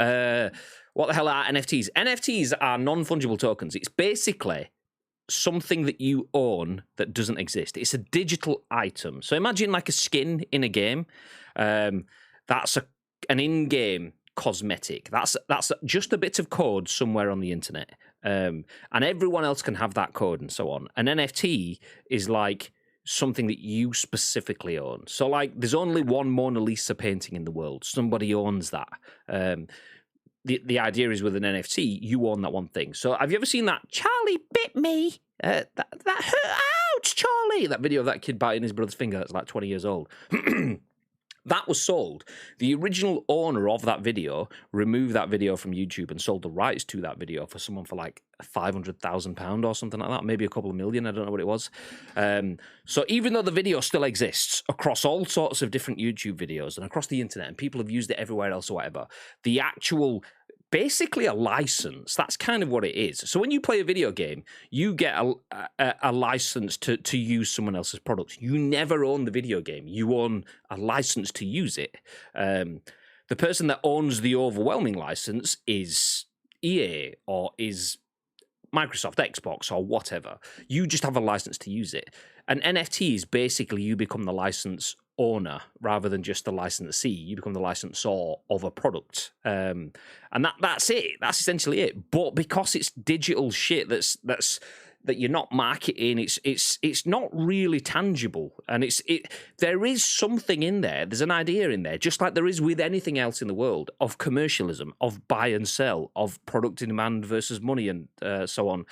What the hell are NFTs? NFTs are non-fungible tokens. It's basically something that you own that doesn't exist. It's a digital item. So imagine like a skin in a game. That's an in-game cosmetic. That's just a bit of code somewhere on the internet, and everyone else can have that code and so on. An NFT is like something that you specifically own. So like, there's only one Mona Lisa painting in the world. Somebody owns that. The idea is with an NFT, you own that one thing. So have you ever seen that Charlie bit me? That hurt. Ouch, Charlie. That video of that kid biting his brother's finger that's like 20 years old. That was sold. The original owner of that video removed that video from YouTube and sold the rights to that video for someone for like £500,000 or something like that, maybe a couple of million. I don't know what it was. So even though the video still exists across all sorts of different YouTube videos and across the internet, and people have used it everywhere else or whatever, the actual, basically a license, that's kind of what it is. So when you play a video game, you get a license to use someone else's product. You never own the video game. You own a license to use it. The person that owns the overwhelming license is EA or is Microsoft, Xbox, or whatever. You just have a license to use it. And NFTs, basically, you become the license owner rather than just the licensee. You become the licensor of a product, and that's it. That's essentially it. But because it's digital shit, that you're not marketing, it's not really tangible, and there is something in there. There's an idea in there, just like there is with anything else in the world, of commercialism, of buy and sell, of product in demand versus money, and so on.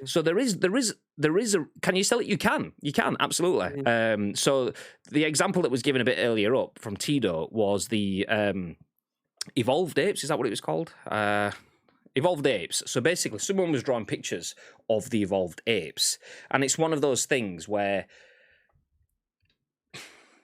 So there is a. Can you sell it? You can absolutely. So the example that was given a bit earlier up from Tito was the evolved apes. Is that what it was called? Evolved apes. So basically, someone was drawing pictures of the evolved apes, and it's one of those things where,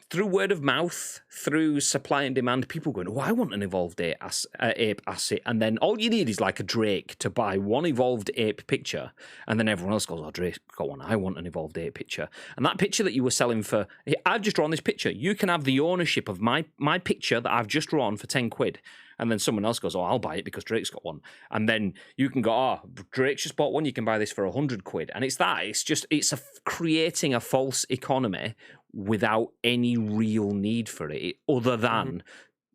through word of mouth, through supply and demand, people going, oh, I want an evolved ape asset. And then all you need is like a Drake to buy one evolved ape picture. And then everyone else goes, oh, Drake's got one. I want an evolved ape picture. And that picture that you were selling for, I've just drawn this picture. You can have the ownership of my picture that I've just drawn for 10 quid. And then someone else goes, oh, I'll buy it because Drake's got one. And then you can go, oh, Drake's just bought one. You can buy this for 100 quid. And it's creating a false economy without any real need for it other than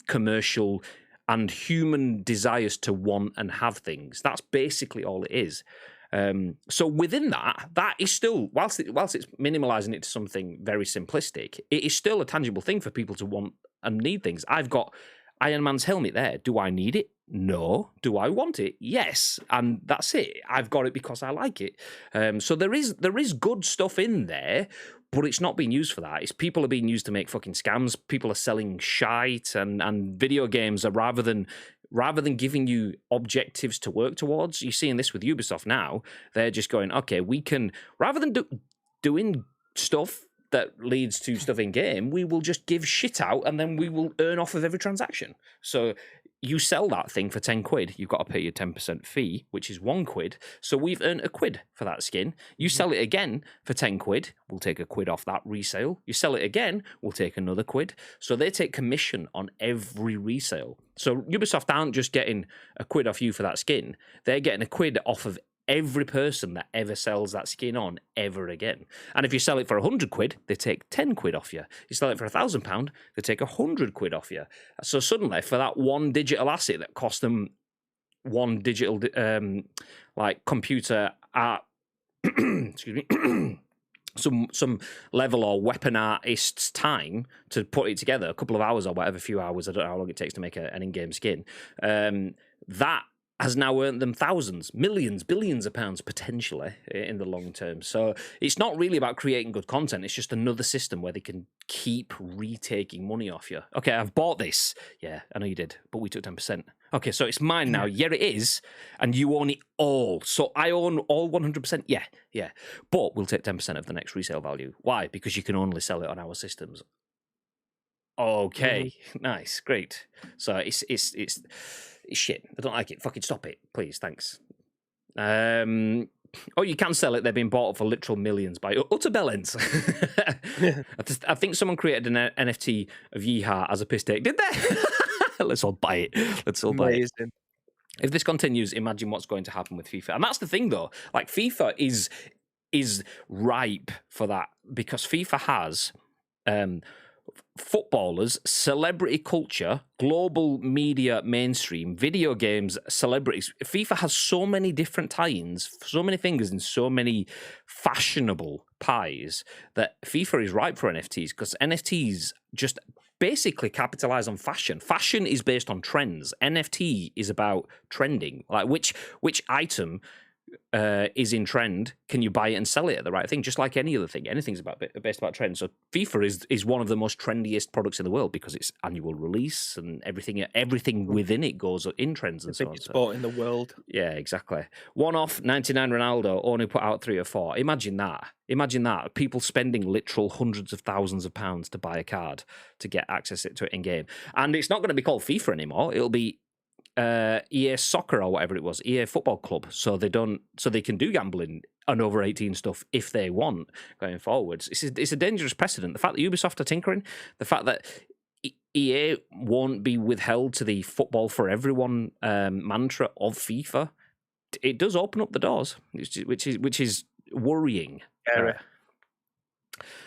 commercial and human desires to want and have things. That's basically all it is. So within that is still, whilst it's minimalizing it to something very simplistic, it is still a tangible thing for people to want and need things. I've got Iron Man's helmet there. Do I need it? No. Do I want it? Yes. And that's it. I've got it because I like it. So there is good stuff in there, but it's not being used for that. It's people are being used to make fucking scams. People are selling shite, and video games are, rather than rather than giving you objectives to work towards. You're seeing this with Ubisoft now. They're just going, okay, we can, rather than doing stuff that leads to stuff in game, we will just give shit out and then we will earn off of every transaction. So you sell that thing for 10 quid, you've got to pay your 10% fee, which is 1 quid. So we've earned a quid for that skin. You sell it again for 10 quid, we'll take a quid off that resale. You sell it again, we'll take another quid. So they take commission on every resale. So Ubisoft aren't just getting a quid off you for that skin, they're getting a quid off of every person that ever sells that skin on ever again. And if you sell it for 100 quid, they take 10 quid off you. You sell it for £1,000, they take 100 quid off you. So suddenly, for that one digital asset that cost them one digital like computer art, excuse me, some level or weapon artist's time to put it together, a couple of hours or whatever, few hours, I don't know how long it takes to make an in-game skin, that has now earned them thousands, millions, billions of pounds potentially in the long term. So it's not really about creating good content. It's just another system where they can keep retaking money off you. Okay, I've bought this. Yeah, I know you did, but we took 10%. Okay, so it's mine now. Yeah, it is. And you own it all. So I own all 100%. Yeah. But we'll take 10% of the next resale value. Why? Because you can only sell it on our systems. Okay, nice, great. So it's shit. I don't like it. Fucking stop it, please. Thanks. Oh, you can sell it. They're being bought for literal millions by utter bellends. I think someone created an NFT of Yeehaw as a piss take. Did they? Let's all buy it. Let's all buy it. If this continues, imagine what's going to happen with FIFA. And that's the thing, though. Like, FIFA is ripe for that because FIFA has footballers, celebrity culture, global media, mainstream, video games, celebrities. FIFA has so many different tie-ins, so many fingers in so many fashionable pies that FIFA is ripe for NFTs because NFTs just basically capitalize on fashion. Fashion is based on trends. NFT is about trending. Like which item is in trend, can you buy it and sell it at the right thing? Just like any other thing, anything's based about trends. So FIFA is one of the most trendiest products in the world because it's annual release and everything within it goes in trends and so on. Sport in the world. Yeah, exactly. One-off 99 Ronaldo only put out 3 or 4. Imagine that. People spending literal hundreds of thousands of pounds to buy a card to get access to it in game, and it's not going to be called FIFA anymore. It'll be EA Soccer or whatever it was, EA Football Club. So they can do gambling and over 18 stuff if they want going forwards. It's a dangerous precedent. The fact that Ubisoft are tinkering, the fact that EA won't be withheld to the football for everyone mantra of FIFA, it does open up the doors, which is worrying.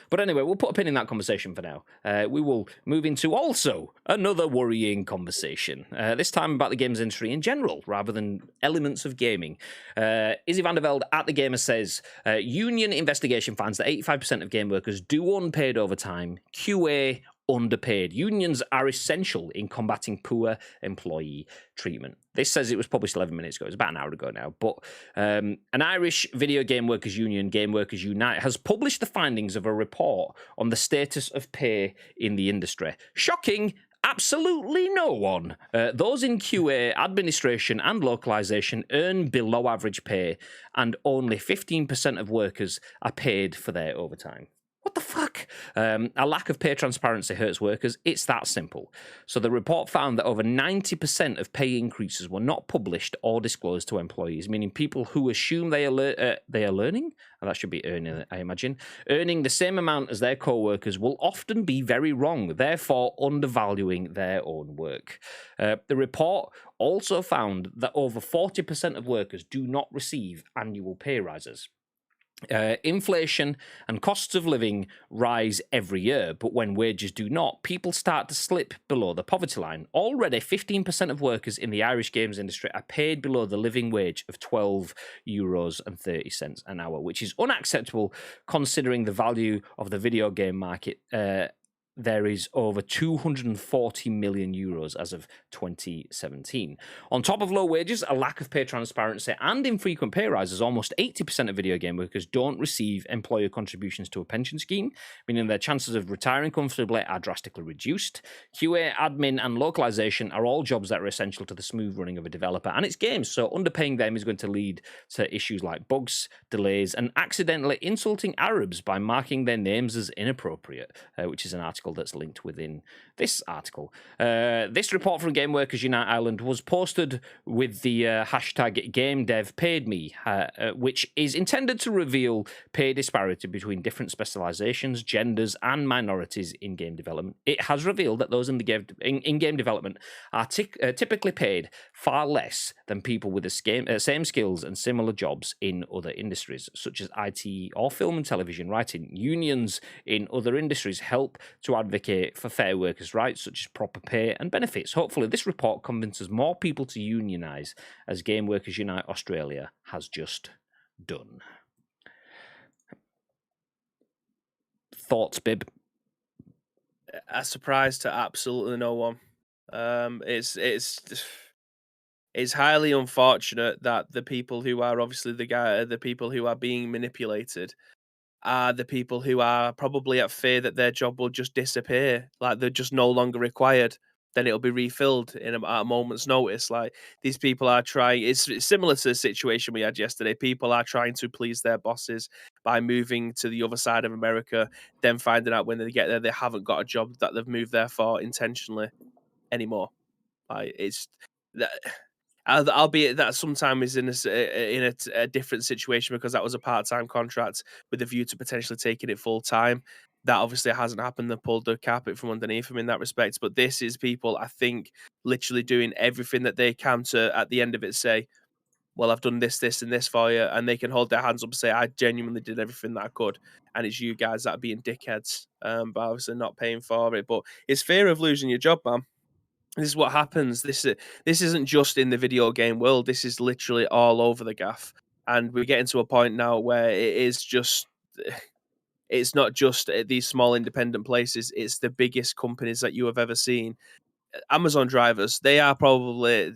But anyway, we'll put a pin in that conversation for now. We will move into also another worrying conversation, this time about the games industry in general, rather than elements of gaming. Izzy van der Velde at The Gamer says, union investigation finds that 85% of game workers do unpaid overtime, QA underpaid. Unions are essential in combating poor employee treatment. This says it was published 11 minutes ago. It's about an hour ago now. But an Irish video game workers union, Game Workers Unite, has published the findings of a report on the status of pay in the industry. Shocking. Absolutely no one. Those in QA, administration and localization earn below average pay, and only 15% of workers are paid for their overtime. What the fuck? A lack of pay transparency hurts workers. It's that simple. So the report found that over 90% of pay increases were not published or disclosed to employees, meaning people who assume they are learning, and that should be earning, I imagine, earning the same amount as their co-workers will often be very wrong, therefore undervaluing their own work. The report also found that over 40% of workers do not receive annual pay rises. Inflation and costs of living rise every year, but when wages do not, people start to slip below the poverty line. Already, 15% of workers in the Irish games industry are paid below the living wage of €12.30 an hour, which is unacceptable considering the value of the video game market. The there is over 240 million euros as of 2017. On top of low wages, a lack of pay transparency, and infrequent pay rises, almost 80% of video game workers don't receive employer contributions to a pension scheme, meaning their chances of retiring comfortably are drastically reduced. QA, admin, and localization are all jobs that are essential to the smooth running of a developer and its games, so underpaying them is going to lead to issues like bugs, delays, and accidentally insulting Arabs by marking their names as inappropriate, which is an article that's linked within this article. This report from Game Workers Unite Ireland was posted with the hashtag GameDevPaidMe, which is intended to reveal pay disparity between different specializations, genders, and minorities in game development. It has revealed that those in game development are typically paid far less than people with the same skills and similar jobs in other industries, such as IT or film and television writing. Unions in other industries help to advocate for fair workers' rights, such as proper pay and benefits. Hopefully, this report convinces more people to unionise, as Game Workers Unite Australia has just done. Thoughts, Bib? A surprise to absolutely no one. It's highly unfortunate that the people who are obviously the people who are being manipulated are the people who are probably at fear that their job will just disappear, like they're just no longer required. Then it'll be refilled at a moment's notice. Like these people are trying. It's similar to the situation we had yesterday. People are trying to please their bosses by moving to the other side of America, then finding out when they get there they haven't got a job that they've moved there for intentionally anymore. Like it's that. Albeit that sometimes is a different situation because that was a part-time contract with a view to potentially taking it full-time. That obviously hasn't happened. They pulled the carpet from underneath them in that respect. But this is people, I think, literally doing everything that they can to, at the end of it, say, well, I've done this, this, and this for you. And they can hold their hands up and say, I genuinely did everything that I could. And it's you guys that are being dickheads, but obviously not paying for it. But it's fear of losing your job, man. This is what happens. This isn't just in the video game world. This is literally all over the gaff. And we're getting to a point now where it is just, it's not just these small independent places. It's the biggest companies that you have ever seen. Amazon drivers, they are probably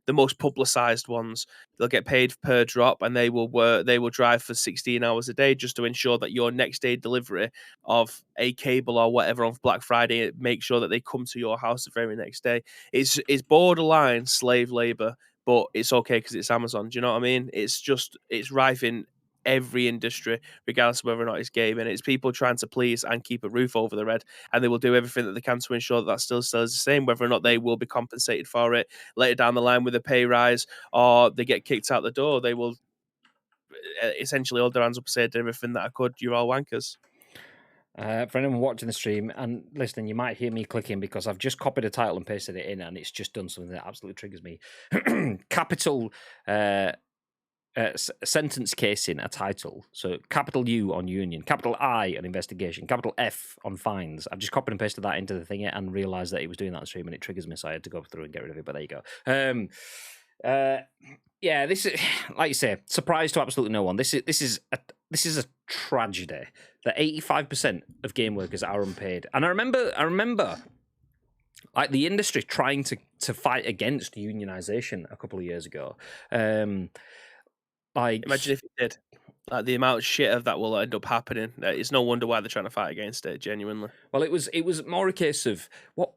the most publicized ones. They'll get paid per drop, and they will work. They will drive for 16 hours a day just to ensure that your next day delivery of a cable or whatever on Black Friday, make sure that they come to your house the very next day. It's borderline slave labor, but it's okay because it's Amazon. Do you know what I mean? It's rife in every industry, regardless of whether or not it's game, and it's people trying to please and keep a roof over their head, and they will do everything that they can to ensure that that still stays the same, whether or not they will be compensated for it later down the line with a pay rise or they get kicked out the door. They will essentially hold their hands up and say, I did everything that I could, you're all wankers. For anyone watching the stream and listening, you might hear me clicking because I've just copied a title and pasted it in, and it's just done something that absolutely triggers me. Capital sentence casing a title. So capital U on union, capital I on investigation, capital F on fines. I've just copied and pasted that into the thing and realised that it was doing that on stream, and it triggers me, so I had to go through and get rid of it, but there you go. Yeah, this is, like you say, surprise to absolutely no one. This is a tragedy that 85% of game workers are unpaid. And I remember like the industry trying to fight against unionization a couple of years ago. Like, imagine if it did. Like the amount of shit of that will end up happening. It's no wonder why they're trying to fight against it. Genuinely. Well, it was more a case of what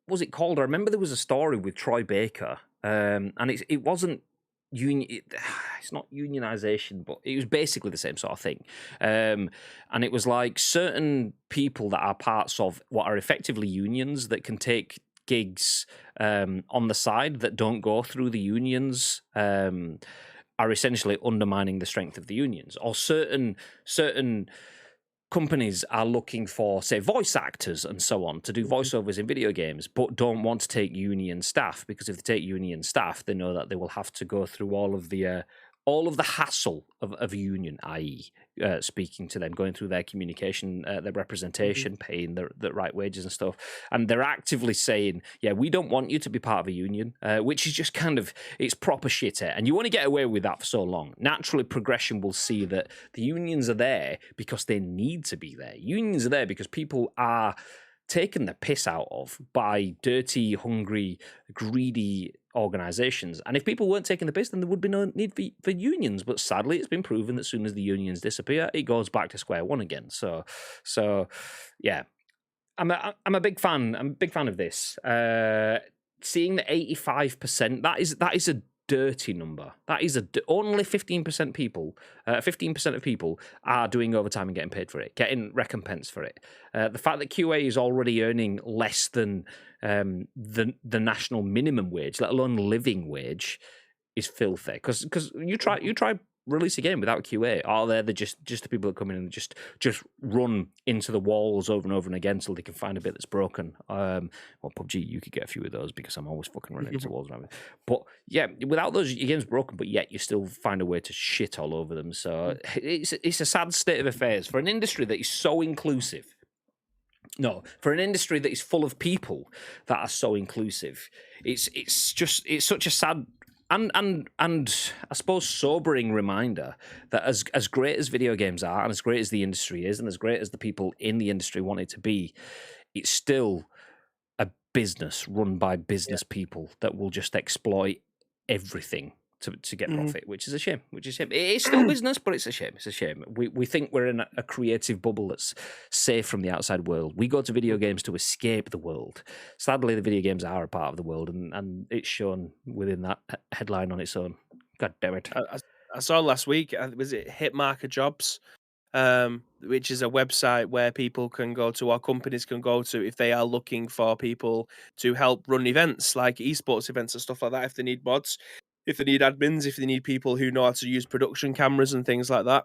was it called? I remember there was a story with Troy Baker, and it wasn't union. It's not unionization, but it was basically the same sort of thing. And it was like certain people that are parts of what are effectively unions that can take gigs on the side that don't go through the unions. Are essentially undermining the strength of the unions, or certain companies are looking for, say, voice actors and so on to do voiceovers in video games, but don't want to take union staff because if they take union staff, they know that they will have to go through all of the all of the hassle of a union, i.e., speaking to them, going through their communication, their representation, paying the right wages and stuff. And they're actively saying, yeah, we don't want you to be part of a union, which is just kind of, it's proper shit. And you want to get away with that for so long. Naturally, progression will see that the unions are there because they need to be there. Unions are there because people are taken the piss out of by dirty, hungry, greedy organizations. And if people weren't taking the piss, then there would be no need for unions. But sadly, it's been proven that as soon as the unions disappear, it goes back to square one again. So yeah, I'm a big fan. I'm a big fan of this. Seeing the 85%, that is a dirty number. That is only 15% people. 15% of people are doing overtime and getting paid for it, getting recompense for it. The fact that QA is already earning less than the national minimum wage, let alone living wage, is filthy. Because you try release a game without QA. Are they're just the people that come in and just run into the walls over and over and again until they can find a bit that's broken. Well, PUBG, you could get a few of those because I'm always fucking running into walls around me. But yeah, without those, your game's broken, but yet you still find a way to shit all over them. So it's a sad state of affairs for an industry that is so inclusive. No, for an industry that is full of people that are so inclusive. It's such a sad and I suppose sobering reminder that as great as video games are, and as great as the industry is, and as great as the people in the industry want it to be, it's still a business run by business people that will just exploit everything to get profit, which is a shame. It is still business, but it's a shame. It's a shame. We think we're in a creative bubble that's safe from the outside world. We go to video games to escape the world. Sadly, the video games are a part of the world, and it's shown within that headline on its own. God damn it. I saw last week, was it Hitmarker Jobs, which is a website where people can go to, or companies can go to, if they are looking for people to help run events, like esports events and stuff like that, if they need mods, if they need admins, if they need people who know how to use production cameras and things like that.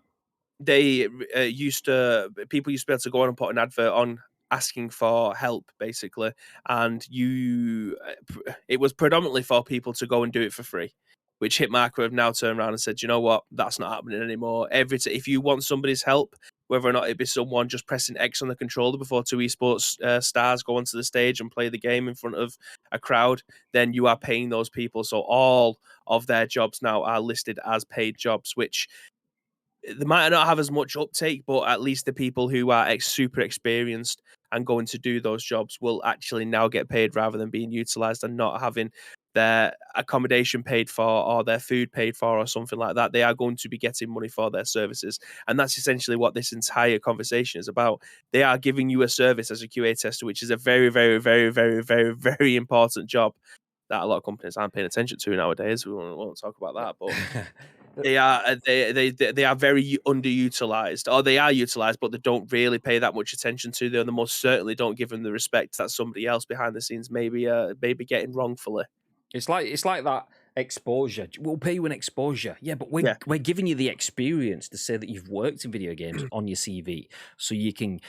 People used to be able to go on and put an advert on asking for help, basically, and it was predominantly for people to go and do it for free, which Hitmarker have now turned around and said, you know what, that's not happening anymore. If you want somebody's help, whether or not it be someone just pressing X on the controller before two esports stars go onto the stage and play the game in front of a crowd, then you are paying those people. So all of their jobs now are listed as paid jobs, which they might not have as much uptake, but at least the people who are super experienced and going to do those jobs will actually now get paid rather than being utilized and not having their accommodation paid for or their food paid for or something like that. They are going to be getting money for their services. And that's essentially what this entire conversation is about. They are giving you a service as a QA tester, which is a very, very, very, very, very, very important job that a lot of companies aren't paying attention to nowadays. We won't talk about that, but they are very underutilized, or they are utilized, but they don't really pay that much attention to them. They most certainly don't give them the respect that somebody else behind the scenes maybe getting wrongfully. It's like that exposure. We'll pay you an exposure. Yeah, but we're giving you the experience to say that you've worked in video games on your CV, so you can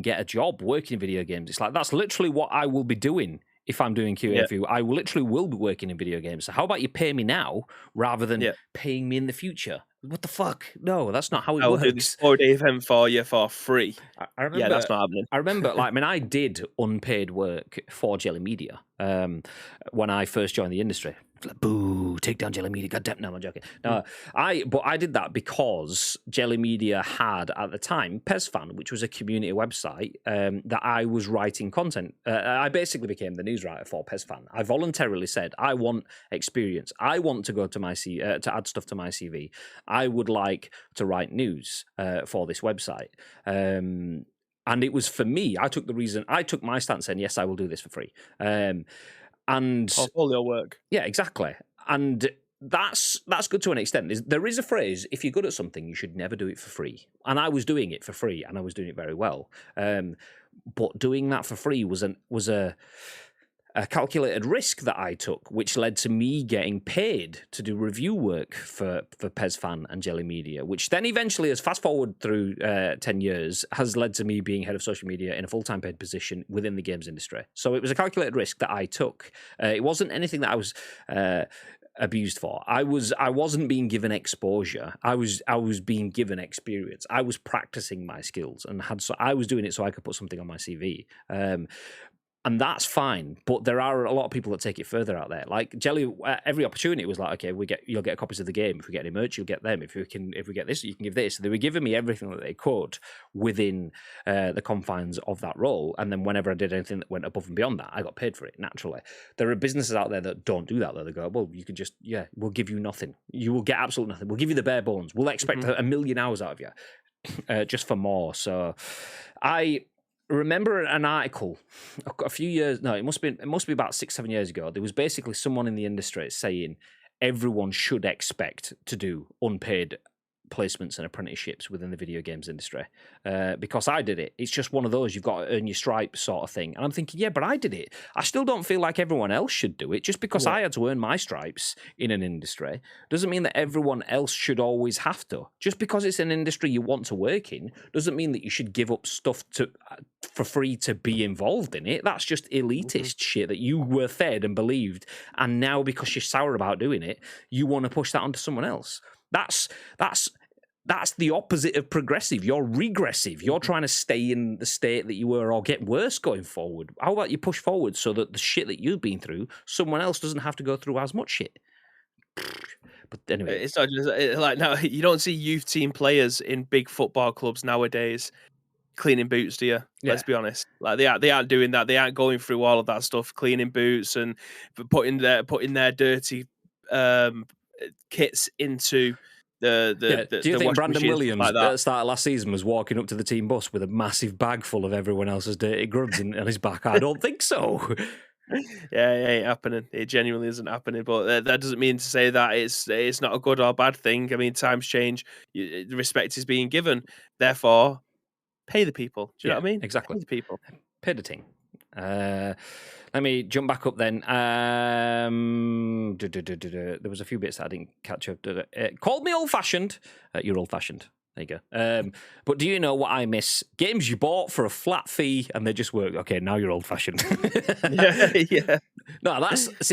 get a job working in video games. It's like, that's literally what I will be doing if I'm doing QA for you. I literally will be working in video games. So how about you pay me now rather than paying me in the future? What the fuck? No, that's not how it works. I'll do this 4-day event for you for free. I remember, that's not happening. I remember, I did unpaid work for Jelly Media when I first joined the industry. Boo, take down Jelly Media. God damn, no, I'm joking. No, I did that because Jelly Media had, at the time, PezFan, which was a community website that I was writing content. I basically became the news writer for PezFan. I voluntarily said, I want experience. I want to go to my to add stuff to my CV. I would like to write news for this website. And it was for me. I took my stance saying, yes, I will do this for free. And portfolio work. Yeah, exactly. And that's good to an extent. There is a phrase: if you're good at something, you should never do it for free. And I was doing it for free, and I was doing it very well. But doing that for free was a calculated risk that I took, which led to me getting paid to do review work for PezFan and Jelly Media, which then eventually, as fast forward through 10 years, has led to me being head of social media in a full-time paid position within the games industry. So it was a calculated risk that I took. It wasn't anything that I was abused for. I wasn't being given exposure. I was being given experience. I was practicing my skills and I was doing it so I could put something on my CV. And that's fine, but there are a lot of people that take it further out there. Like Jelly, every opportunity was like, okay, you'll get copies of the game. If we get any merch, you'll get them. If we get this, you can give this. So they were giving me everything that they could within the confines of that role. And then whenever I did anything that went above and beyond that, I got paid for it naturally. There are businesses out there that don't do that. Though. They go, well, you can just we'll give you nothing. You will get absolutely nothing. We'll give you the bare bones. We'll expect a million hours out of you just for more. So I remember an article a few years. No, it must be about 6-7 years ago. There was basically someone in the industry saying everyone should expect to do unpaid placements and apprenticeships within the video games industry because I did it. It's just one of those you've got to earn your stripes sort of thing. And I'm thinking, yeah, but I did it. I still don't feel like everyone else should do it. Just because I had to earn my stripes in an industry doesn't mean that everyone else should always have to. Just because it's an industry you want to work in doesn't mean that you should give up stuff for free to be involved in it. That's just elitist shit that you were fed and believed. And now because you're sour about doing it, you want to push that onto someone else. That's the opposite of progressive. You're regressive. You're trying to stay in the state that you were or get worse going forward. How about you push forward so that the shit that you've been through, someone else doesn't have to go through as much shit? But anyway. It's not just like now, you don't see youth team players in big football clubs nowadays cleaning boots, do you? Let's be honest. Like they aren't doing that. They aren't going through all of that stuff, cleaning boots and putting their dirty kits into do you think Brandon Williams like at the start of last season was walking up to the team bus with a massive bag full of everyone else's dirty grubs on his back? I don't think so. Yeah, it ain't happening. It genuinely isn't happening. But that doesn't mean to say that it's not a good or bad thing. I mean, times change. Respect is being given. Therefore, pay the people. Do you know what I mean? Exactly. Pay the people. Pay the team. Let me jump back up then. There was a few bits that I didn't catch up. Called me old-fashioned. You're old-fashioned. There you go. But do you know what I miss? Games you bought for a flat fee and they just work. Okay, now you're old-fashioned. Yeah. No, that's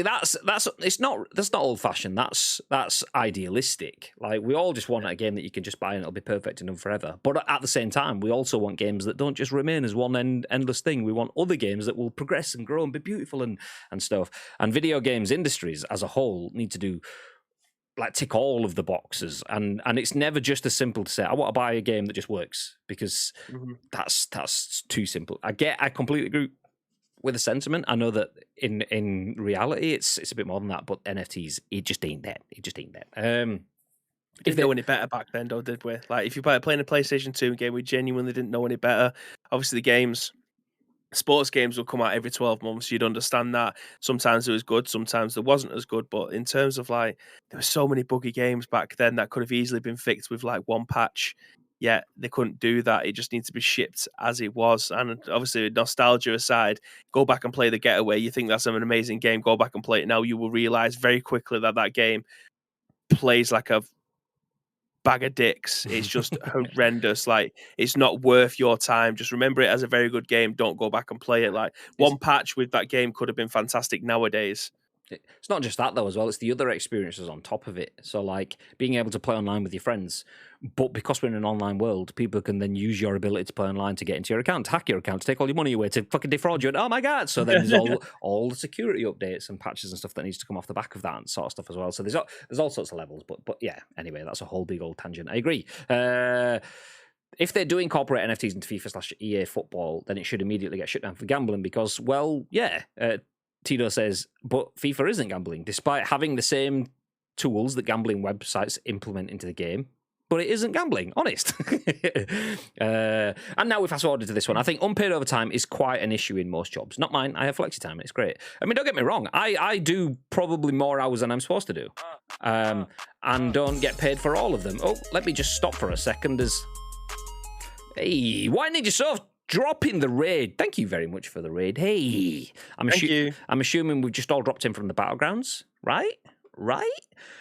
not old-fashioned. That's idealistic. Like we all just want a game that you can just buy and it'll be perfect enough forever. But at the same time, we also want games that don't just remain as one endless thing. We want other games that will progress and grow and be beautiful and stuff. And video games industries as a whole need to do tick all of the boxes, and it's never just as simple to say I want to buy a game that just works, because that's too simple. I completely agree with the sentiment. I know that in reality it's a bit more than that, but NFTs, it just ain't that. Didn't know any better back then, though, did we? Like if you're playing a PlayStation 2 game, we genuinely didn't know any better. Obviously the sports games will come out every 12 months. You'd understand that. Sometimes it was good, sometimes it wasn't as good. But in terms of there were so many buggy games back then that could have easily been fixed with one patch. Yet they couldn't do that. It just needs to be shipped as it was. And obviously, nostalgia aside, go back and play The Getaway. You think that's an amazing game, go back and play it now. You will realize very quickly that game plays like a bag of dicks. It's just horrendous. It's not worth your time. Just remember it as a very good game. Don't go back and play it. One patch with that game could have been fantastic nowadays. It's not just that though as well, it's the other experiences on top of it. So being able to play online with your friends, but because we're in an online world, people can then use your ability to play online to get into your account, to hack your account, to take all your money away, to fucking defraud you. And, oh my god! So then there's all the security updates and patches and stuff that needs to come off the back of that and sort of stuff as well. So there's all sorts of levels. But yeah, anyway, that's a whole big old tangent. I agree. If they do incorporate NFTs into FIFA/EA football, then it should immediately get shut down for gambling because, well, yeah. Tito says, but FIFA isn't gambling, despite having the same tools that gambling websites implement into the game. But it isn't gambling, honest. And now we fast forward to this one. I think unpaid overtime is quite an issue in most jobs. Not mine. I have flexi time. It's great. I mean, don't get me wrong. I do probably more hours than I'm supposed to do. And don't get paid for all of them. Oh, let me just stop for a second. Hey, why need you so dropping the raid? Thank you very much for the raid. Hey, I'm assuming we've just all dropped in from the battlegrounds, right? right?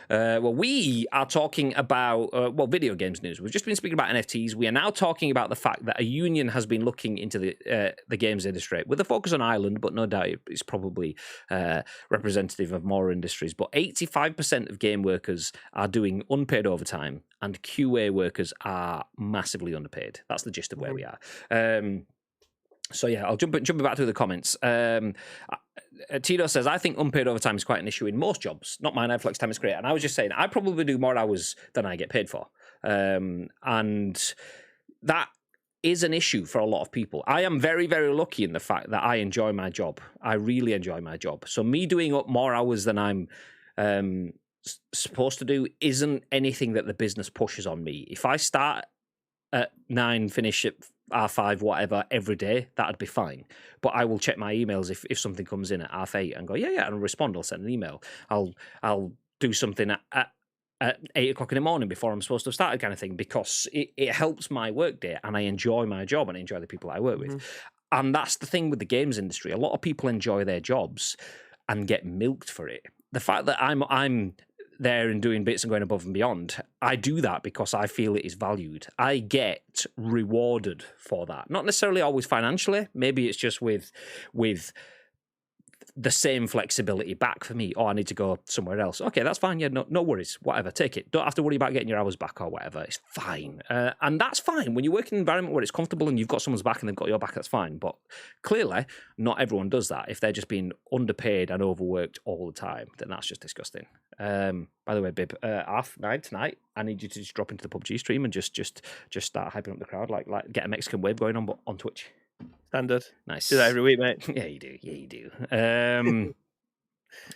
Well, we are talking about, video games news. We've just been speaking about NFTs. We are now talking about the fact that a union has been looking into the games industry with a focus on Ireland, but no doubt it's probably representative of more industries. But 85% of game workers are doing unpaid overtime, and QA workers are massively underpaid. That's the gist of where we are. So yeah, I'll jump back through the comments. Tito says, I think unpaid overtime is quite an issue in most jobs. Not mine, I flex time is great. And I was just saying, I probably do more hours than I get paid for. And that is an issue for a lot of people. I am very, very lucky in the fact that I enjoy my job. I really enjoy my job. So me doing up more hours than I'm supposed to do isn't anything that the business pushes on me. If I start at 9, finish at R5, whatever, every day, that'd be fine. But I will check my emails if something comes in at R8 and go, yeah, and I'll respond. I'll send an email. I'll do something at 8 o'clock in the morning before I'm supposed to have started, kind of thing, because it helps my work day, and I enjoy my job and I enjoy the people I work with. And that's the thing with the games industry. A lot of people enjoy their jobs and get milked for it. The fact that I'm there and doing bits and going above and beyond, I do that because I feel it is valued. I get rewarded for that. Not necessarily always financially. Maybe it's just with the same flexibility back for me. Oh, I need to go somewhere else. Okay, that's fine. Yeah, no worries. Whatever, take it. Don't have to worry about getting your hours back or whatever. It's fine. And that's fine. When you work in an environment where it's comfortable and you've got someone's back and they've got your back, that's fine. But clearly, not everyone does that. If they're just being underpaid and overworked all the time, then that's just disgusting. By the way, Bib, 9:30 tonight, I need you to just drop into the PUBG stream and just start hyping up the crowd, like get a Mexican wave going on Twitch. Standard. Nice. Do that every week, mate. Yeah, you do.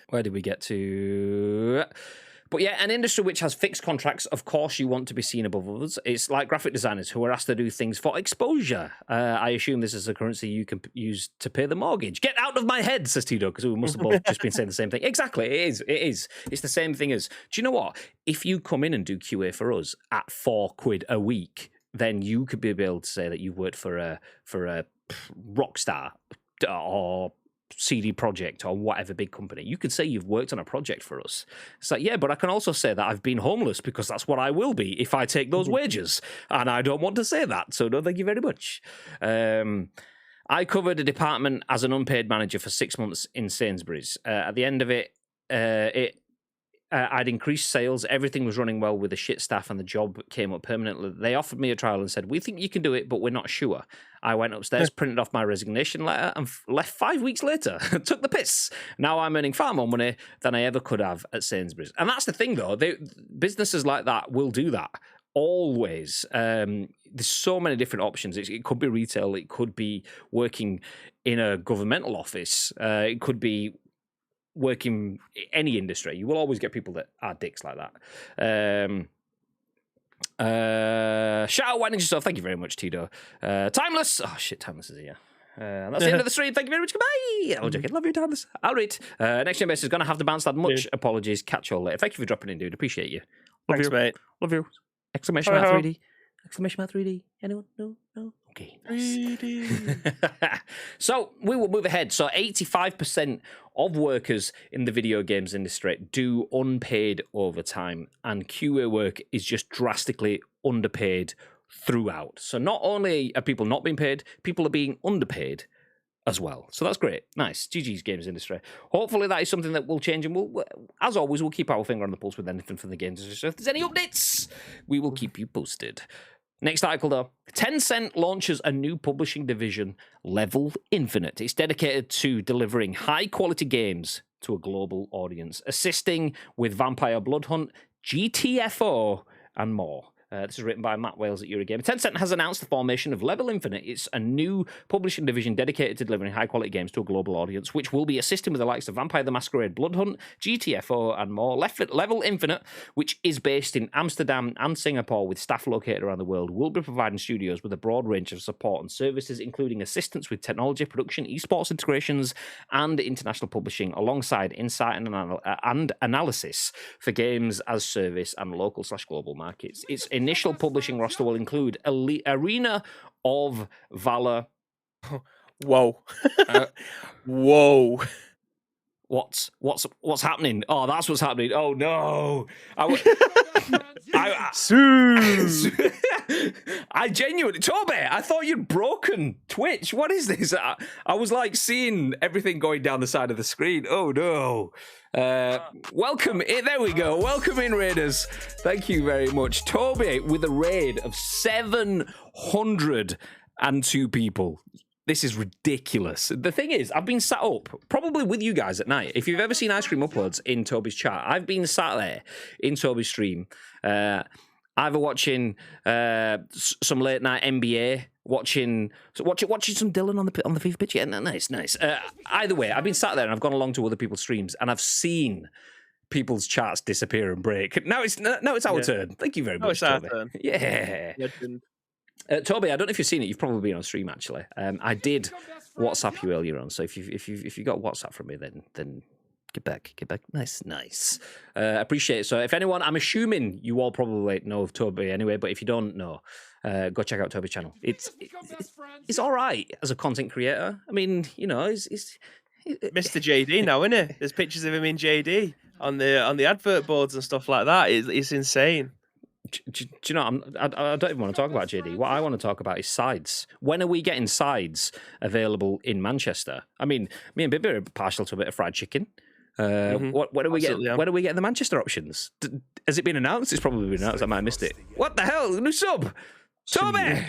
Where did we get to? But yeah, an industry which has fixed contracts, of course you want to be seen above others. It's like graphic designers who are asked to do things for exposure. I assume this is a currency you can use to pay the mortgage. Get out of my head, says Tito, because we must have both just been saying the same thing. Exactly, it is. It's the same thing as, do you know what? If you come in and do QA for us at £4 a week, then you could be able to say that you've worked for a Rockstar or CD Projekt or whatever big company. You could say you've worked on a project for us. It's like, yeah, but I can also say that I've been homeless, because that's what I will be if I take those wages. And I don't want to say that, so no thank you very much. I covered a department as an unpaid manager for 6 months in Sainsbury's. At the end of it, I'd increased sales. Everything was running well with the shit staff, and the job came up permanently. They offered me a trial and said, we think you can do it, but we're not sure. I went upstairs, printed off my resignation letter, and left 5 weeks later. Took the piss. Now I'm earning far more money than I ever could have at Sainsbury's. And that's the thing, though. Businesses like that will do that. Always. There's so many different options. It could be retail. It could be working in a governmental office. It could be working any industry. You will always get people that are dicks like that. Shout out, Whitening yourself. Thank you very much, Tito. Timeless. Oh shit, Timeless is here. That's the end of the stream. Thank you very much. Goodbye. Oh, joking. Love you, Timeless. All right. Next game base is going to have the bounce lad. Much apologies. Catch you all later. Thank you for dropping in, dude. Appreciate you. Thanks, mate. Love you. Exclamation mark 3D. Exclamation mark 3D. Anyone? No? Okay, nice. So we will move ahead. So 85% of workers in the video games industry do unpaid overtime, and QA work is just drastically underpaid throughout. So not only are people not being paid, people are being underpaid as well. So that's great. Nice. GG's games industry. Hopefully that is something that will change, and we'll, as always, we'll keep our finger on the pulse with anything from the games industry. So if there's any updates, we will keep you posted. Next article, though. Tencent launches a new publishing division, Level Infinite. It's dedicated to delivering high-quality games to a global audience, assisting with Vampire Bloodhunt, GTFO, and more. This is written by Matt Wales at Eurogamer. Tencent has announced the formation of Level Infinite. It's a new publishing division dedicated to delivering high-quality games to a global audience, which will be assisting with the likes of Vampire the Masquerade, Bloodhunt, GTFO, and more. Level Infinite, which is based in Amsterdam and Singapore with staff located around the world, will be providing studios with a broad range of support and services, including assistance with technology, production, esports integrations, and international publishing, alongside insight and analysis for games as service and local/global markets. Its initial publishing roster will include Arena of Valor. Whoa. Whoa. What's happening? Oh, that's what's happening. Oh no! I genuinely, Toby, I thought you'd broken Twitch. What is this? I was like seeing everything going down the side of the screen. Oh no! Welcome in. There we go. Welcome in, Raiders. Thank you very much, Toby, with a raid of 702 people. This is ridiculous. The thing is, I've been sat up, probably with you guys at night. If you've ever seen Ice Cream Uploads in Toby's chat, I've been sat there in Toby's stream, either watching some late night NBA, watching some Dylan on the FIFA pitch. Yeah, nice. Either way, I've been sat there and I've gone along to other people's streams and I've seen people's chats disappear and break. Now it's our turn. Thank you very much, Toby. Turn. Yeah. Toby, I don't know if you've seen it. You've probably been on stream actually. I did WhatsApp you earlier on, so if you got WhatsApp from me, then get back. Nice. Appreciate it. So if anyone, I'm assuming you all probably know of Toby anyway, but if you don't know, go check out Toby's channel. It's all right as a content creator. I mean, you know, he's Mr. JD now, isn't it? There's pictures of him in JD on the advert boards and stuff like that. It's insane. Do you know, I don't even want to talk about JD. What I want to talk about is sides. When are we getting sides available in Manchester? I mean, me and Bibby are partial to a bit of fried chicken. When are we getting the Manchester options? Has it been announced? It's probably been announced. I might have missed it. What the hell? New sub, Toby.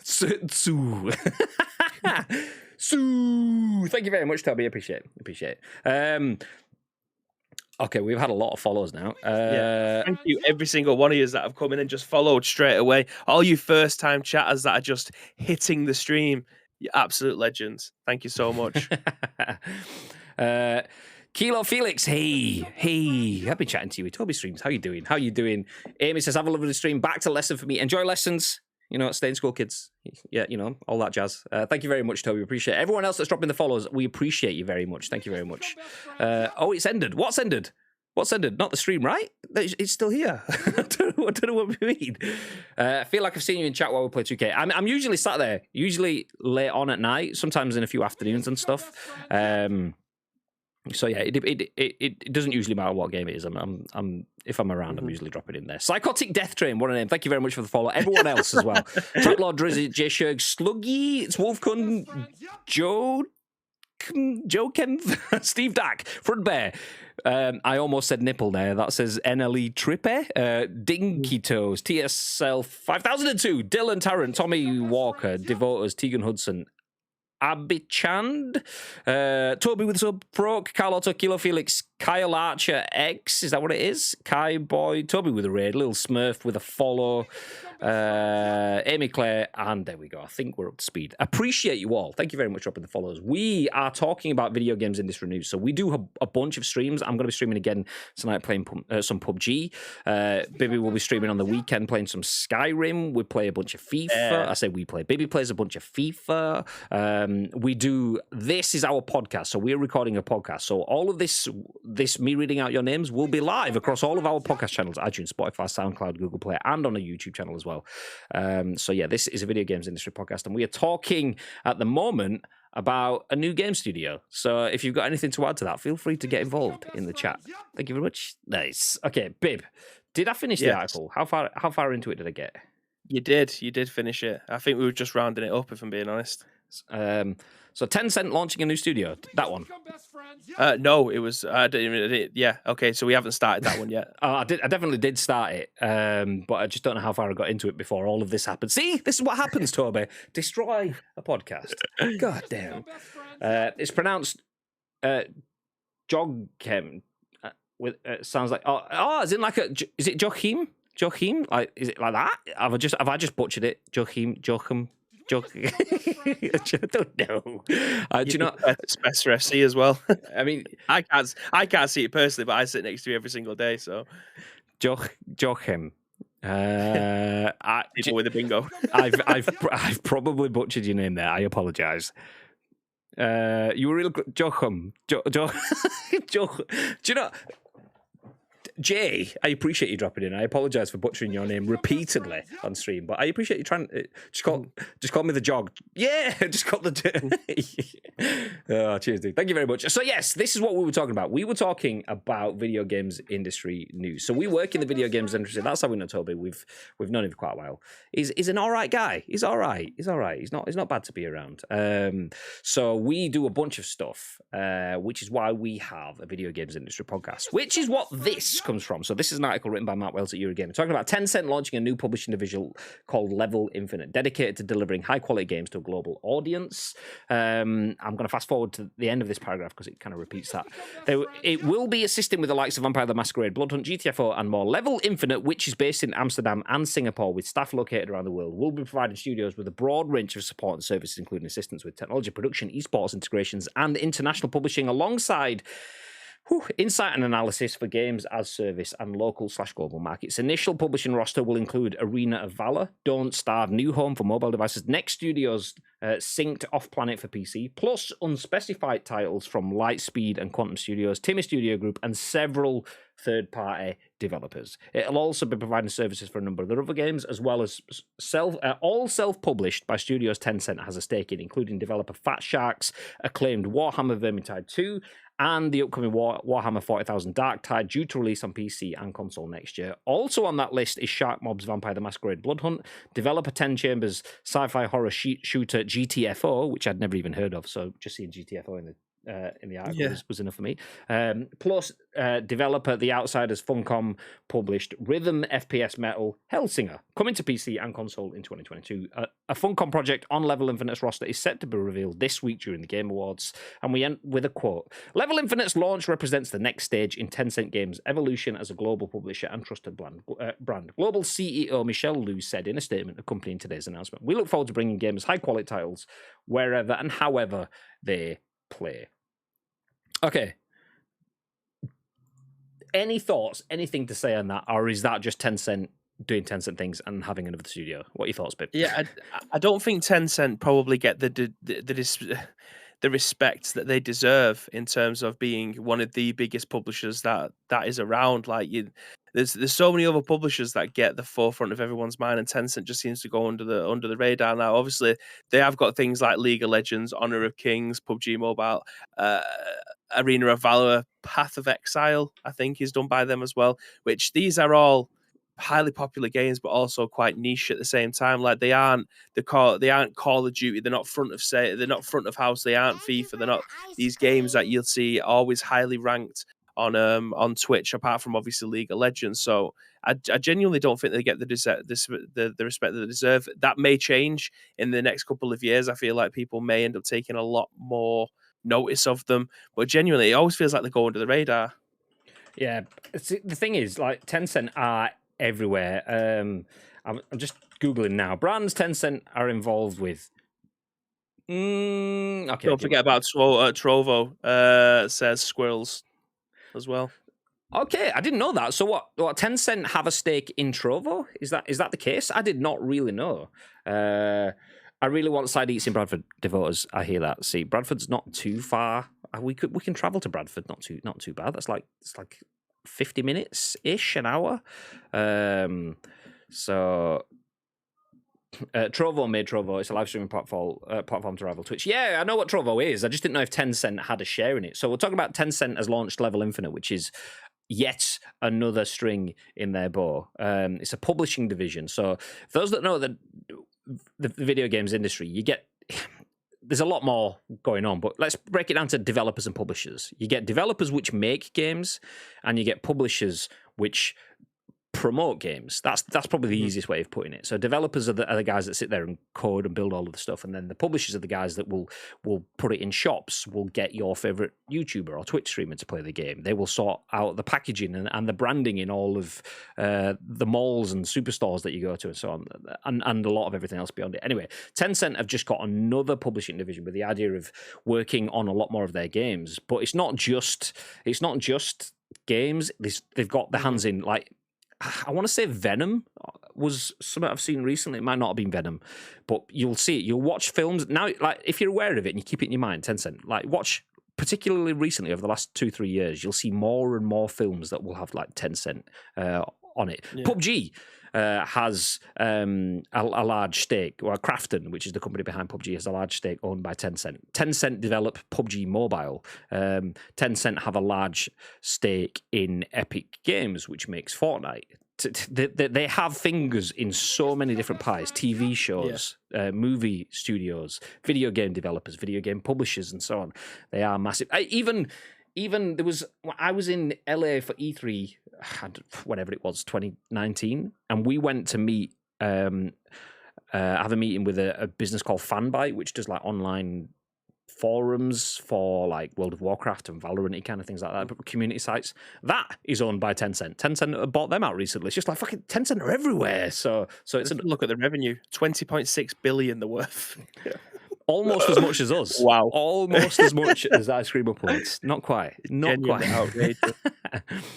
Sue. Sue. Thank you very much, Toby. Appreciate it. Okay, we've had a lot of follows now. Thank you, every single one of you that have come in and just followed straight away. All you first-time chatters that are just hitting the stream, you're absolute legends. Thank you so much. Kilo Felix, hey, I've been chatting to you with Toby streams. How you doing? Amy says, have a lovely stream. Back to lesson for me. Enjoy lessons. You know, stay in school, kids. Yeah, you know, all that jazz. Thank you very much, Toby. Appreciate it. Everyone else that's dropping the follows, we appreciate you very much. Thank you very much. It's ended. What's ended? Not the stream, right? It's still here. I don't know what we mean. I feel like I've seen you in chat while we play 2K. I'm usually sat there, usually late on at night, sometimes in a few afternoons and stuff. So yeah, it doesn't usually matter what game it is. If I'm around, I'm usually dropping in there. Psychotic Death Train, what a name! Thank you very much for the follow. Everyone else as well. Traplord, Drizzy, J Shurg, Sluggy, it's Wolfcun, Joe Kempf, Steve Dack, Front Bear. I almost said nipple there. That says NLE Trippe, Dinky Toes, TSL 5002, Dylan Tarrant, Tommy Walker, Devoters, Tegan Hudson, Abichand, Toby with sub proc, Carlotto, Kilo Felix, Kyle Archer X, is that what it is? Kai Boy, Toby with a raid, Little Smurf with a follow, Amy Claire, and there we go. I think we're up to speed. Appreciate you all. Thank you very much for dropping the follows. We are talking about video games industry news, so we do a bunch of streams. I'm going to be streaming again tonight, playing some PUBG. Bibby will be streaming on the weekend, playing some Skyrim. We play a bunch of FIFA. I say we play. Bibby plays a bunch of FIFA. This is our podcast, so we're recording a podcast. So all of this me reading out your names will be live across all of our podcast channels: iTunes, Spotify, SoundCloud, Google Play, and on a YouTube channel as well. So yeah, this is a video games industry podcast, and we are talking at the moment about a new game studio. So if you've got anything to add to that, feel free to get involved in the chat. Thank you very much. Nice. Okay, Bib, did I finish the article? How far into it did I get? You did finish it. I think we were just rounding it up, if I'm being honest. So Tencent launching a new studio. That one. No, it was. Yeah. Okay. So we haven't started that one yet. I definitely did start it, but I just don't know how far I got into it before all of this happened. See, this is what happens, Toby. Destroy a podcast. God damn. It's pronounced Joghem. With sounds like is it like is it Joachim? Like, is it like that? Have I just butchered it? Joachim. I don't know. Do you know? It's best for FC as well. I mean, I can't see it personally, but I sit next to you every single day. So, Joachim. People with a bingo. I've probably butchered your name there. I apologise. You were real good, Joachim. Do you know? Jay, I appreciate you dropping in. I apologise for butchering your name repeatedly on stream, but I appreciate you trying. Just call me the jog. Yeah, just call the. Oh, cheers, dude. Thank you very much. So yes, this is what we were talking about. We were talking about video games industry news. So we work in the video games industry. That's how we know Toby. We've known him for quite a while. He's an all right guy. He's all right. He's not bad to be around. So we do a bunch of stuff, which is why we have a video games industry podcast, which is what this comes from. So this is an article written by Matt Wells at Eurogamer talking about Tencent launching a new publishing division called Level Infinite, dedicated to delivering high-quality games to a global audience. I'm going to fast forward to the end of this paragraph because it kind of repeats that. It will be assisting with the likes of Vampire the Masquerade, Bloodhunt, GTFO, and more. Level Infinite, which is based in Amsterdam and Singapore with staff located around the world, will be providing studios with a broad range of support and services, including assistance with technology production, esports integrations, and international publishing, alongside insight and analysis for games as service and local/global markets. Initial publishing roster will include Arena of Valor, Don't Starve, New Home for mobile devices, Next Studios, Synced Off Planet for PC, plus unspecified titles from Lightspeed and Quantum Studios, Timmy Studio Group, and several third-party developers. It'll also be providing services for a number of other games, as well as all self-published by studios Tencent has a stake in, including developer Fat Shark's acclaimed Warhammer Vermintide 2, and the upcoming Warhammer 40,000 Darktide, due to release on PC and console next year. Also on that list is Shark Mob's Vampire the Masquerade Bloodhunt, developer 10 Chambers sci-fi horror shooter GTFO, which I'd never even heard of, so just seeing GTFO in the article was enough for me. Plus, developer The Outsiders Funcom published Rhythm FPS Metal Hellsinger, coming to PC and console in 2022. A Funcom project on Level Infinite's roster is set to be revealed this week during the Game Awards. And we end with a quote. Level Infinite's launch represents the next stage in Tencent Games' evolution as a global publisher and trusted brand. Global CEO Michelle Liu said in a statement accompanying today's announcement, "We look forward to bringing gamers high-quality titles wherever and however they play." Okay. Any thoughts? Anything to say on that? Or is that just Tencent doing Tencent things and having another studio? What are your thoughts, Pip? Yeah, I don't think Tencent probably get the respect that they deserve in terms of being one of the biggest publishers that is around. Like there's so many other publishers that get the forefront of everyone's mind, and Tencent just seems to go under the radar now. Obviously, they have got things like League of Legends, Honor of Kings, PUBG Mobile, Arena of Valor, Path of Exile, I think is done by them as well, which these are all highly popular games, but also quite niche at the same time. Like they aren't Call of Duty, they're not front of house, they aren't FIFA, they're not these games that you'll see always highly ranked on Twitch, apart from obviously League of Legends. So I genuinely don't think they get the respect that they deserve. That may change in the next couple of years. I feel like people may end up taking a lot more notice of them, but genuinely it always feels like they go under the radar. Yeah, the thing is, like, Tencent are everywhere. I'm just googling now. Brands Tencent are involved with. Okay, Don't forget about Trovo. Says squirrels as well. Okay, I didn't know that. So what? Tencent have a stake in Trovo? Is that the case? I did not really know. I really want side eats in Bradford, devoters. I hear that. See, Bradford's not too far. We can travel to Bradford. Not too bad. It's like 50 minutes ish, an hour. So Trovo made Trovo. It's a live streaming platform to rival Twitch. Yeah, I know what Trovo is. I just didn't know if Tencent had a share in it. So we're talking about Tencent has launched Level Infinite, which is yet another string in their bow. It's a publishing division. So for those that know the video games industry, there's a lot more going on, but let's break it down to developers and publishers. You get developers which make games, and you get publishers which promote games. That's probably the easiest way of putting it. So developers are the guys that sit there and code and build all of the stuff, and then the publishers are the guys that will put it in shops, will get your favorite YouTuber or Twitch streamer to play the game. They will sort out the packaging and the branding in all of the malls and superstores that you go to and so on, and a lot of everything else beyond it. Anyway, Tencent have just got another publishing division with the idea of working on a lot more of their games, but it's not just games. They've got their hands in, like, I want to say Venom was something I've seen recently. It might not have been Venom, but you'll see it. You'll watch films now. Like, if you're aware of it and you keep it in your mind, Tencent, like, watch particularly recently over the last 2-3 years, you'll see more and more films that will have like Tencent on it. Yeah. PUBG has a large stake, or Krafton, which is the company behind PUBG, has a large stake owned by Tencent. Tencent develop PUBG Mobile. Tencent have a large stake in Epic Games, which makes Fortnite. They have fingers in so many different pies: TV shows, movie studios, video game developers, video game publishers, and so on. They are massive. Even there was, I was in LA for E3, whatever it was, 2019, and we went to meet, have a meeting with a business called Fanbyte, which does like online forums for like World of Warcraft and Valorant kind of things like that, community sites. That is owned by Tencent. Tencent bought them out recently. It's just like fucking Tencent are everywhere. So it's look at the revenue, 20.6 billion the worth. Almost as much as us. Wow. Almost as much as Ice Cream Upwards. Not quite. Not Genuinely quite. outrageous.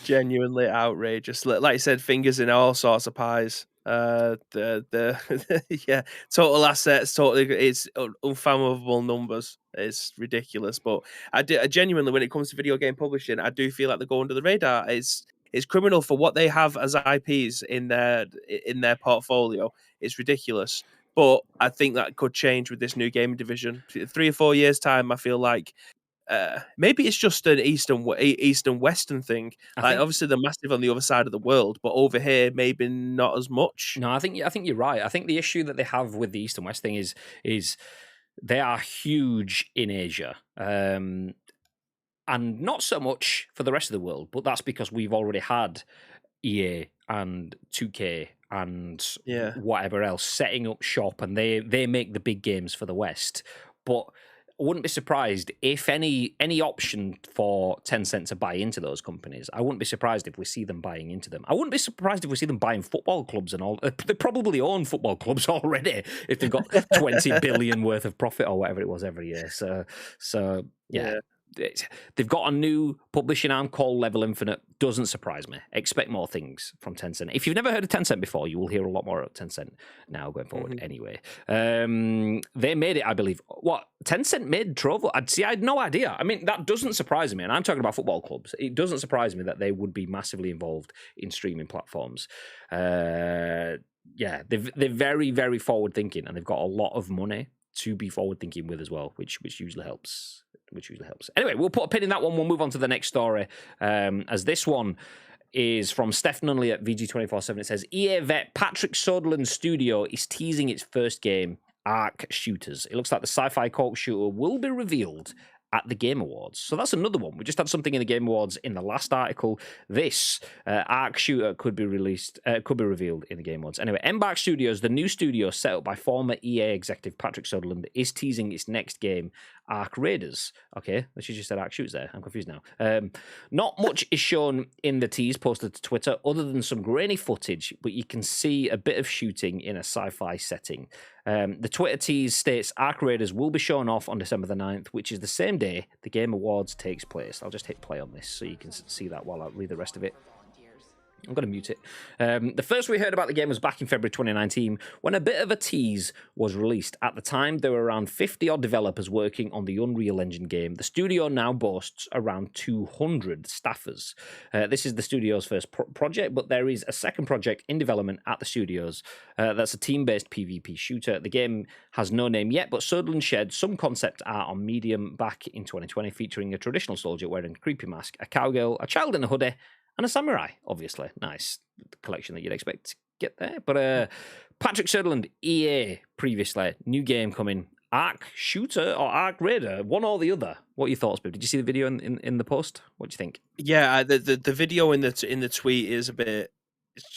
Genuinely outrageous. Like you said, fingers in all sorts of pies. Yeah, total assets, totally, it's unfathomable numbers. It's ridiculous. But I genuinely, when it comes to video game publishing, I do feel like they go under the radar. It's criminal for what they have as IPs in their portfolio. It's ridiculous. But I think that could change with this new gaming division. 3 or 4 years time, I feel like maybe it's just an east and western thing. Like obviously they're massive on the other side of the world, but over here maybe not as much. No, I think you're right. I think the issue that they have with the east and west thing is they are huge in Asia. And not so much for the rest of the world, but that's because we've already had EA and 2K and whatever else setting up shop, and they make the big games for the West. But I wouldn't be surprised if any option for Tencent to buy into those companies. I wouldn't be surprised if we see them buying into them. I wouldn't be surprised if we see them buying football clubs and all. They probably own football clubs already if they've got 20 billion worth of profit or whatever it was every year. So yeah. They've got a new publishing arm called Level Infinite. Doesn't surprise me. Expect more things from Tencent. If you've never heard of Tencent before, you will hear a lot more of Tencent now going forward. Anyway, they made it, I believe. What, Tencent made Trovo? I had no idea. I mean, that doesn't surprise me. And I'm talking about football clubs. It doesn't surprise me that they would be massively involved in streaming platforms. They're very, very forward thinking, and they've got a lot of money to be forward thinking with as well, which usually helps. Anyway, we'll put a pin in that one. We'll move on to the next story, as this one is from Steph Nunley at VG247. It says, EA vet Patrick Soderlund studio is teasing its first game, Arc Shooters. It looks like the sci-fi co-op shooter will be revealed at the Game Awards. So that's another one. We just had something in the Game Awards in the last article. This Arc Shooter could be revealed in the Game Awards. Anyway, Embark Studios, the new studio set up by former EA executive Patrick Soderlund, is teasing its next game, Arc Raiders. Okay, she just said Arc Shooters there. I'm confused now. Not much is shown in the tease posted to Twitter other than some grainy footage, but you can see a bit of shooting in a sci-fi setting. The Twitter tease states Arc Raiders will be shown off on December the 9th, which is the same day the Game Awards takes place. I'll just hit play on this so you can see that while I read the rest of it. I'm going to mute it. The first we heard about the game was back in February 2019 when a bit of a tease was released. At the time, there were around 50-odd developers working on the Unreal Engine game. The studio now boasts around 200 staffers. This is the studio's first project, but there is a second project in development at the studios. That's a team-based PvP shooter. The game has no name yet, but Soderlund shared some concept art on Medium back in 2020 featuring a traditional soldier wearing a creepy mask, a cowgirl, a child in a hoodie, and a samurai, obviously. Nice collection that you'd expect to get there. But Patrick Soderlund, EA, previously. New game coming. Arc Shooter or Arc Raider? One or the other. What are your thoughts, Bib? Did you see the video in the post? What do you think? Yeah, the video in the tweet is a bit...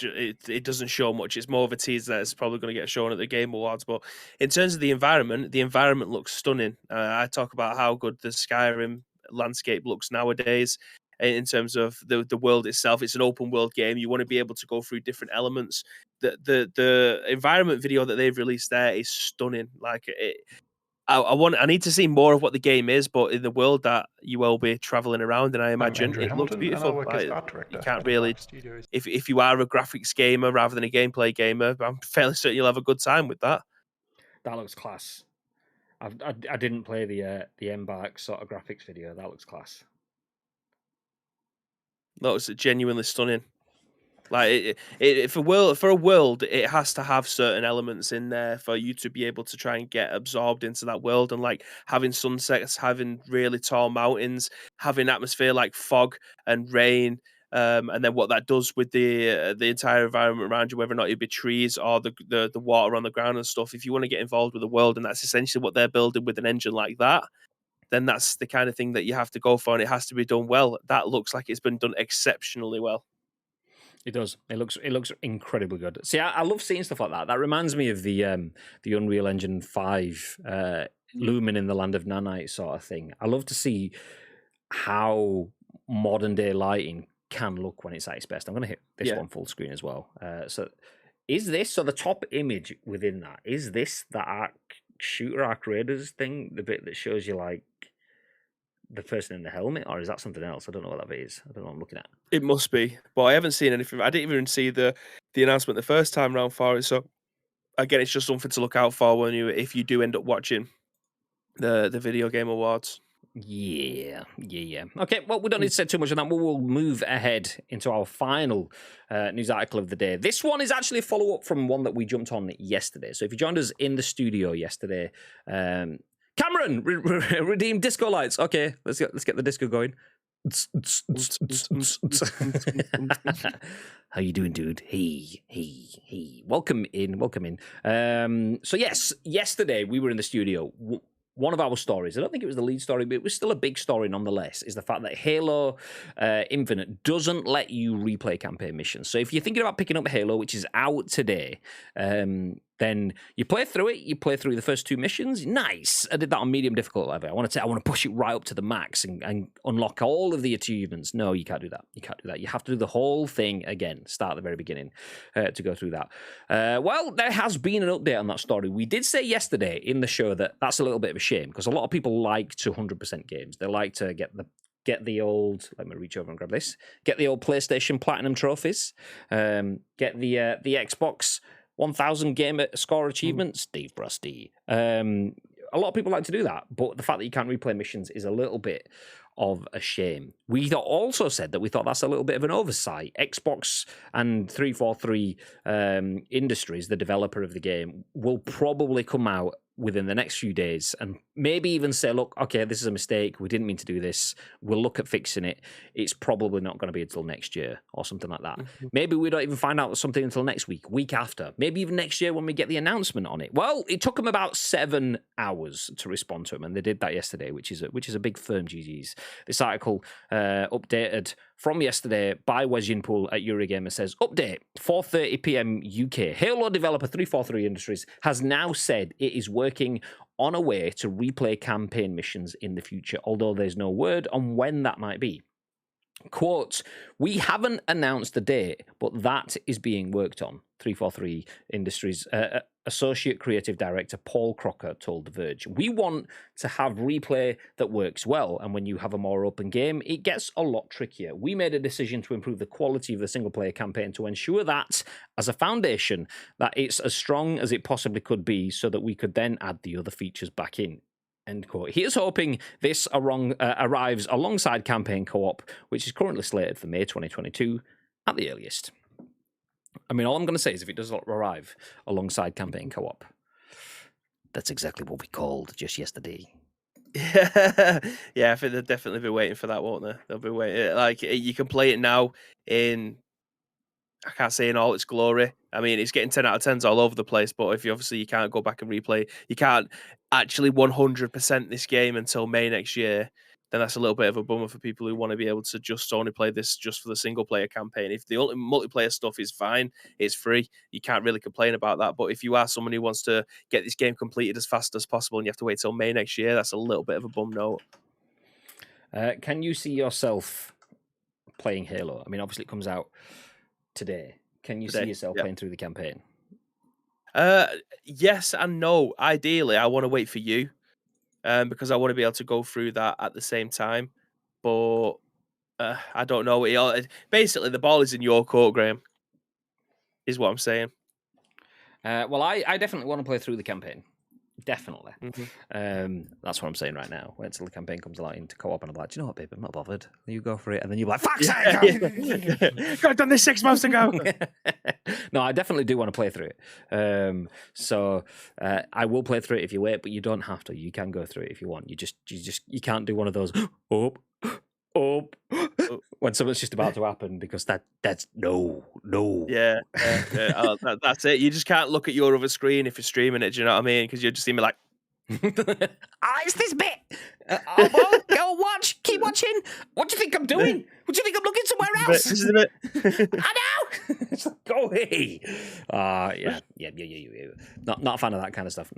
It doesn't show much. It's more of a tease that it's probably going to get shown at the Game Awards. But in terms of the environment looks stunning. I talk about how good the Skyrim landscape looks nowadays. In terms of the world itself, it's an open world game. You want to be able to go through different elements. The environment video that they've released there is stunning. Like I need to see more of what the game is, but in the world that you will be traveling around, and I imagine it looks beautiful. You can't really, if you are a graphics gamer rather than a gameplay gamer, I'm fairly certain you'll have a good time with that. That looks class. I didn't play the Embark sort of graphics video. That looks class. That was genuinely stunning. Like for a world, it has to have certain elements in there for you to be able to try and get absorbed into that world. And like having sunsets, having really tall mountains, having atmosphere like fog and rain, and then what that does with the entire environment around you, whether or not it be trees or the water on the ground and stuff. If you want to get involved with the world, and that's essentially what they're building with an engine like that, then that's the kind of thing that you have to go for, and it has to be done well. That looks like it's been done exceptionally well. It does. It looks incredibly good. See, I love seeing stuff like that. That reminds me of the Unreal Engine 5 looming in the land of nanite sort of thing. I love to see how modern day lighting can look when it's at its best. I'm going to hit this one full screen as well. So the top image within that, is this the shooter Arc Raiders thing, the bit that shows you like the person in the helmet, or is that something else? I don't know what that bit is. I don't know what I'm looking at. It must be, but I haven't seen anything. I didn't even see the announcement the first time round for it. So again, it's just something to look out for if you do end up watching the video game awards. Yeah. Okay, well, we don't need to say too much on that. We'll move ahead into our final news article of the day. This one is actually a follow-up from one that we jumped on yesterday. So if you joined us in the studio yesterday, Cameron, redeem disco lights. Okay, let's get the disco going. How you doing, dude? Hey. Welcome in. So yes, yesterday we were in the studio. One of our stories, I don't think it was the lead story, but it was still a big story nonetheless, is the fact that Halo Infinite doesn't let you replay campaign missions. So if you're thinking about picking up Halo, which is out today, then you play through it. You play through the first 2 missions. Nice. I did that on medium difficult level. I want to push it right up to the max and unlock all of the achievements. No, you can't do that. You have to do the whole thing again. Start at the very beginning to go through that. Well, there has been an update on that story. We did say yesterday in the show that that's a little bit of a shame because a lot of people like to 100% games. They like to get the old, let me reach over and grab this, get the old PlayStation Platinum trophies, get the Xbox 1000 gamer score achievements, Steve Brusty. A lot of people like to do that, but the fact that you can't replay missions is a little bit of a shame. We also said that we thought that's a little bit of an oversight. Xbox and 343 Industries, the developer of the game, will probably come out within the next few days and maybe even say, look, okay, this is a mistake. We didn't mean to do this. We'll look at fixing it. It's probably not going to be until next year or something like that. Mm-hmm. Maybe we don't even find out something until next week after, maybe even next year when we get the announcement on it. Well, it took them about 7 hours to respond to them, and they did that yesterday, which is a big firm GG's. This article updated from yesterday by Wes Yinpool at Eurogamer says, update, 4:30 p.m. UK. Halo developer 343 Industries has now said it is working on a way to replay campaign missions in the future, although there's no word on when that might be. Quote, we haven't announced the date, but that is being worked on, 343 Industries Associate Creative Director Paul Crocker told The Verge. We want to have replay that works well, and when you have a more open game, it gets a lot trickier. We made a decision to improve the quality of the single-player campaign to ensure that, as a foundation, that it's as strong as it possibly could be so that we could then add the other features back in. End quote. He is hoping this arrives alongside campaign co-op, which is currently slated for May 2022 at the earliest. I mean, all I'm going to say is if it does not arrive alongside campaign co-op, that's exactly what we called just yesterday. Yeah, I think they'll definitely be waiting for that, won't they? They'll be waiting. Like, you can play it now in, I can't say in all its glory. I mean, it's getting 10 out of 10s all over the place, but if you can't go back and replay, you can't actually 100% this game until May next year, then that's a little bit of a bummer for people who want to be able to just only play this just for the single player campaign. If the multiplayer stuff is fine, it's free, you can't really complain about that. But if you are someone who wants to get this game completed as fast as possible and you have to wait till May next year, that's a little bit of a bum note. Can you see yourself playing Halo? I mean, obviously it comes out today. Can you see yourself playing through the campaign? Yes and no. Ideally, I want to wait for you. Because I want to be able to go through that at the same time. But I don't know. Basically, the ball is in your court, Graham, is what I'm saying. Well, I definitely want to play through the campaign. Definitely. That's what I'm saying right now. Wait until the campaign comes along into co-op, and I'm like, do you know what, babe? I'm not bothered. You go for it, and then you're like, fuck's sake! I've done this 6 months ago. No, I definitely do want to play through it. So I will play through it if you wait, but you don't have to. You can go through it if you want. You can't do one of those when something's just about to happen, because that's no. Yeah. That's it. You just can't look at your other screen if you're streaming it. Do you know what I mean? Because you'll just see me like, it's this bit. Go watch. Keep watching. What do you think I'm doing? What do you think I'm looking somewhere else? This is a bit. I know. It's like, go away. Yeah. Not a fan of that kind of stuff.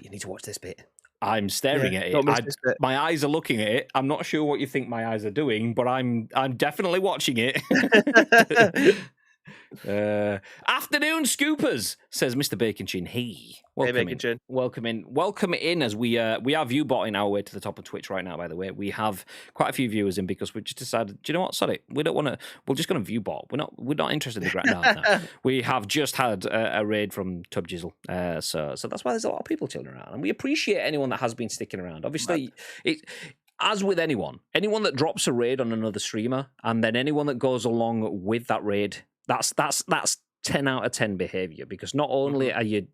You need to watch this bit. I'm staring at it. My eyes are looking at it. I'm not sure what you think my eyes are doing, but I'm definitely watching it. Afternoon, Scoopers, says Mr. Bacon Chin. Hey, welcome in as we are viewbotting our way to the top of Twitch right now. By the way, we have quite a few viewers in because we just decided, do you know what? Sorry, we don't want to. We're just going to viewbot. We're not interested in the ground now. We have just had a raid from Tub Jizzle, so that's why there's a lot of people chilling around, and we appreciate anyone that has been sticking around. Obviously, as with anyone that drops a raid on another streamer, and then anyone that goes along with that raid. That's 10 out of 10 behavior, because not only are you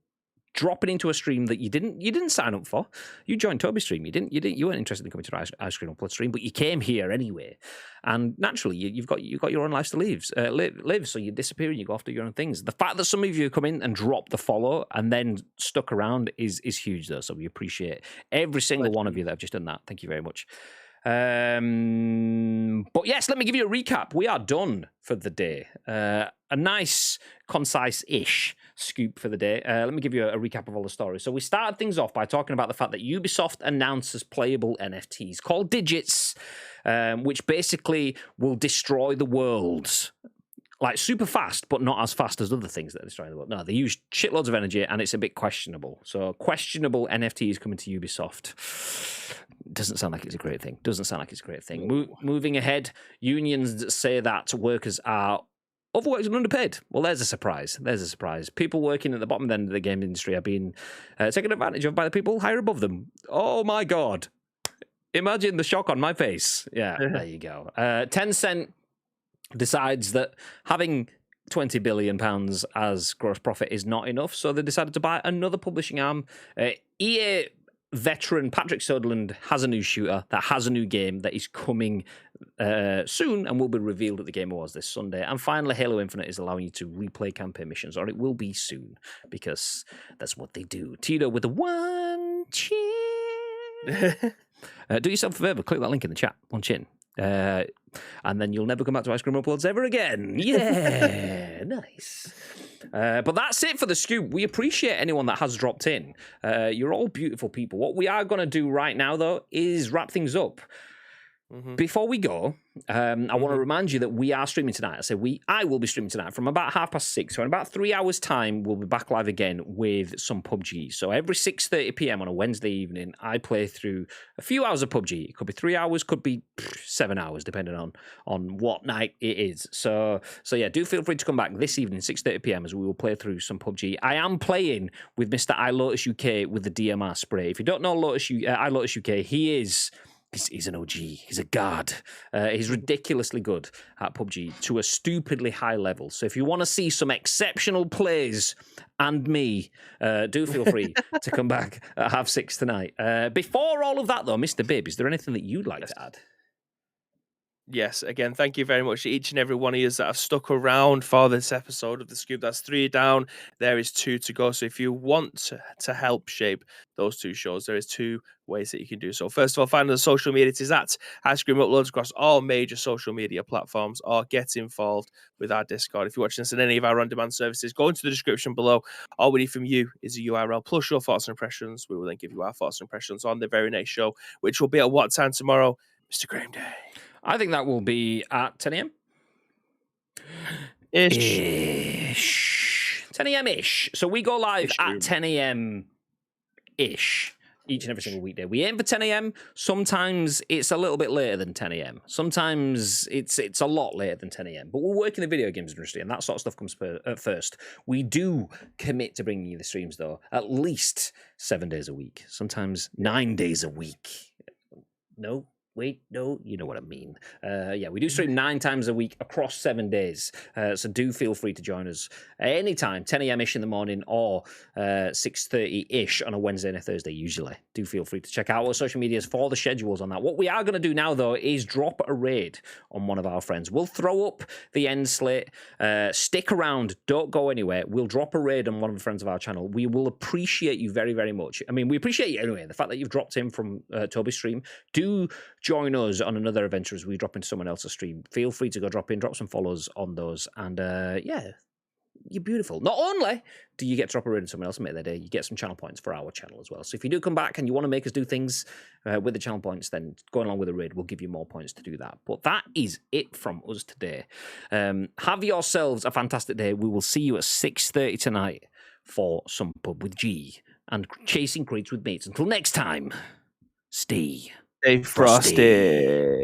dropping into a stream that you didn't sign up for, you joined Toby's stream, you weren't interested in coming to Ice Cream Upload stream, but you came here anyway, and naturally you've got your own lives to live, so you disappear and you go after your own things. The fact that some of you come in and drop the follow and then stuck around is huge, though. So we appreciate every single one of you that have just done that. Thank you very much. But yes, let me give you a recap. We are done for the day. A nice, concise-ish scoop for the day. Let me give you a recap of all the stories. So we started things off by talking about the fact that Ubisoft announces playable NFTs called Digits, which basically will destroy the world. Like super fast, but not as fast as other things that are destroying the world. No, they use shitloads of energy, and it's a bit questionable. So questionable NFTs coming to Ubisoft. Doesn't sound like it's a great thing. Moving ahead, unions say that workers are overworked and underpaid. Well, there's a surprise. People working at the bottom end of the game industry are being taken advantage of by the people higher above them. Oh my God. Imagine the shock on my face. Yeah, there you go. Tencent decides that having £20 billion as gross profit is not enough, so they decided to buy another publishing arm. EA veteran Patrick Soderlund has a new shooter that has a new game that is coming soon and will be revealed at the Game Awards this Sunday. And finally, Halo Infinite is allowing you to replay campaign missions, or it will be soon, because that's what they do. Tito with the one chin. Do yourself a favour, click that link in the chat, one chin. And then you'll never come back to Ice Cream Uploads ever again. Yeah, nice. But that's it for the scoop. We appreciate anyone that has dropped in. You're all beautiful people. What we are going to do right now, though, is wrap things up. Before we go, I want to remind you that we are streaming tonight. I will be streaming tonight from about 6:30. So in about 3 hours' time, we'll be back live again with some PUBG. So every 6:30 p.m. on a Wednesday evening, I play through a few hours of PUBG. It could be 3 hours, could be 7 hours, depending on what night it is. So yeah, do feel free to come back this evening, 6:30 p.m. as we will play through some PUBG. I am playing with Mr. iLotus UK with the DMR spray. If you don't know iLotus UK, he's an OG. He's a god. He's ridiculously good at PUBG to a stupidly high level. So if you want to see some exceptional plays and me, do feel free to come back at 6:30 tonight. Before all of that, though, Mr. Bibb, is there anything that you'd like to add? Yes, again, thank you very much to each and every one of you that have stuck around for this episode of The Scoop. That's 3 down. There is 2 to go. So if you want to help shape those 2 shows, there is 2 ways that you can do so. First of all, find the social media. It is at Ice Cream Uploads across all major social media platforms, or get involved with our Discord. If you're watching this on any of our on-demand services, go into the description below. All we need from you is a URL plus your thoughts and impressions. We will then give you our thoughts and impressions on the very next show, which will be at what time tomorrow, Mr. Graham Day? I think that will be at 10 a.m. Ish. 10 a.m. ish. So we go live at 10 a.m. ish. each and every single weekday. We aim for 10 a.m. Sometimes it's a little bit later than 10 a.m. Sometimes it's a lot later than 10 a.m. But we're working in the video games industry, and that sort of stuff comes first. We do commit to bringing you the streams, though, at least 7 days a week, sometimes 9 days a week. No, wait, no, you know what I mean. Yeah, we do stream 9 times a week across 7 days. So do feel free to join us anytime, 10 a.m.-ish in the morning or 6:30-ish on a Wednesday and a Thursday, usually. Do feel free to check out our social medias for the schedules on that. What we are going to do now, though, is drop a raid on one of our friends. We'll throw up the end slate. Stick around. Don't go anywhere. We'll drop a raid on one of the friends of our channel. We will appreciate you very, very much. I mean, we appreciate you anyway. The fact that you've dropped in from Toby's stream. Do join us on another adventure as we drop into someone else's stream. Feel free to go drop some follows on those. And yeah, you're beautiful. Not only do you get to drop a raid on someone else and make their day, you get some channel points for our channel as well. So if you do come back and you want to make us do things with the channel points, then going along with the raid will give you more points to do that. But that is it from us today. Have yourselves a fantastic day. We will see you at 6:30 tonight for some Pub with G and Chasing Crates with Mates. Until next time, stay Frosty.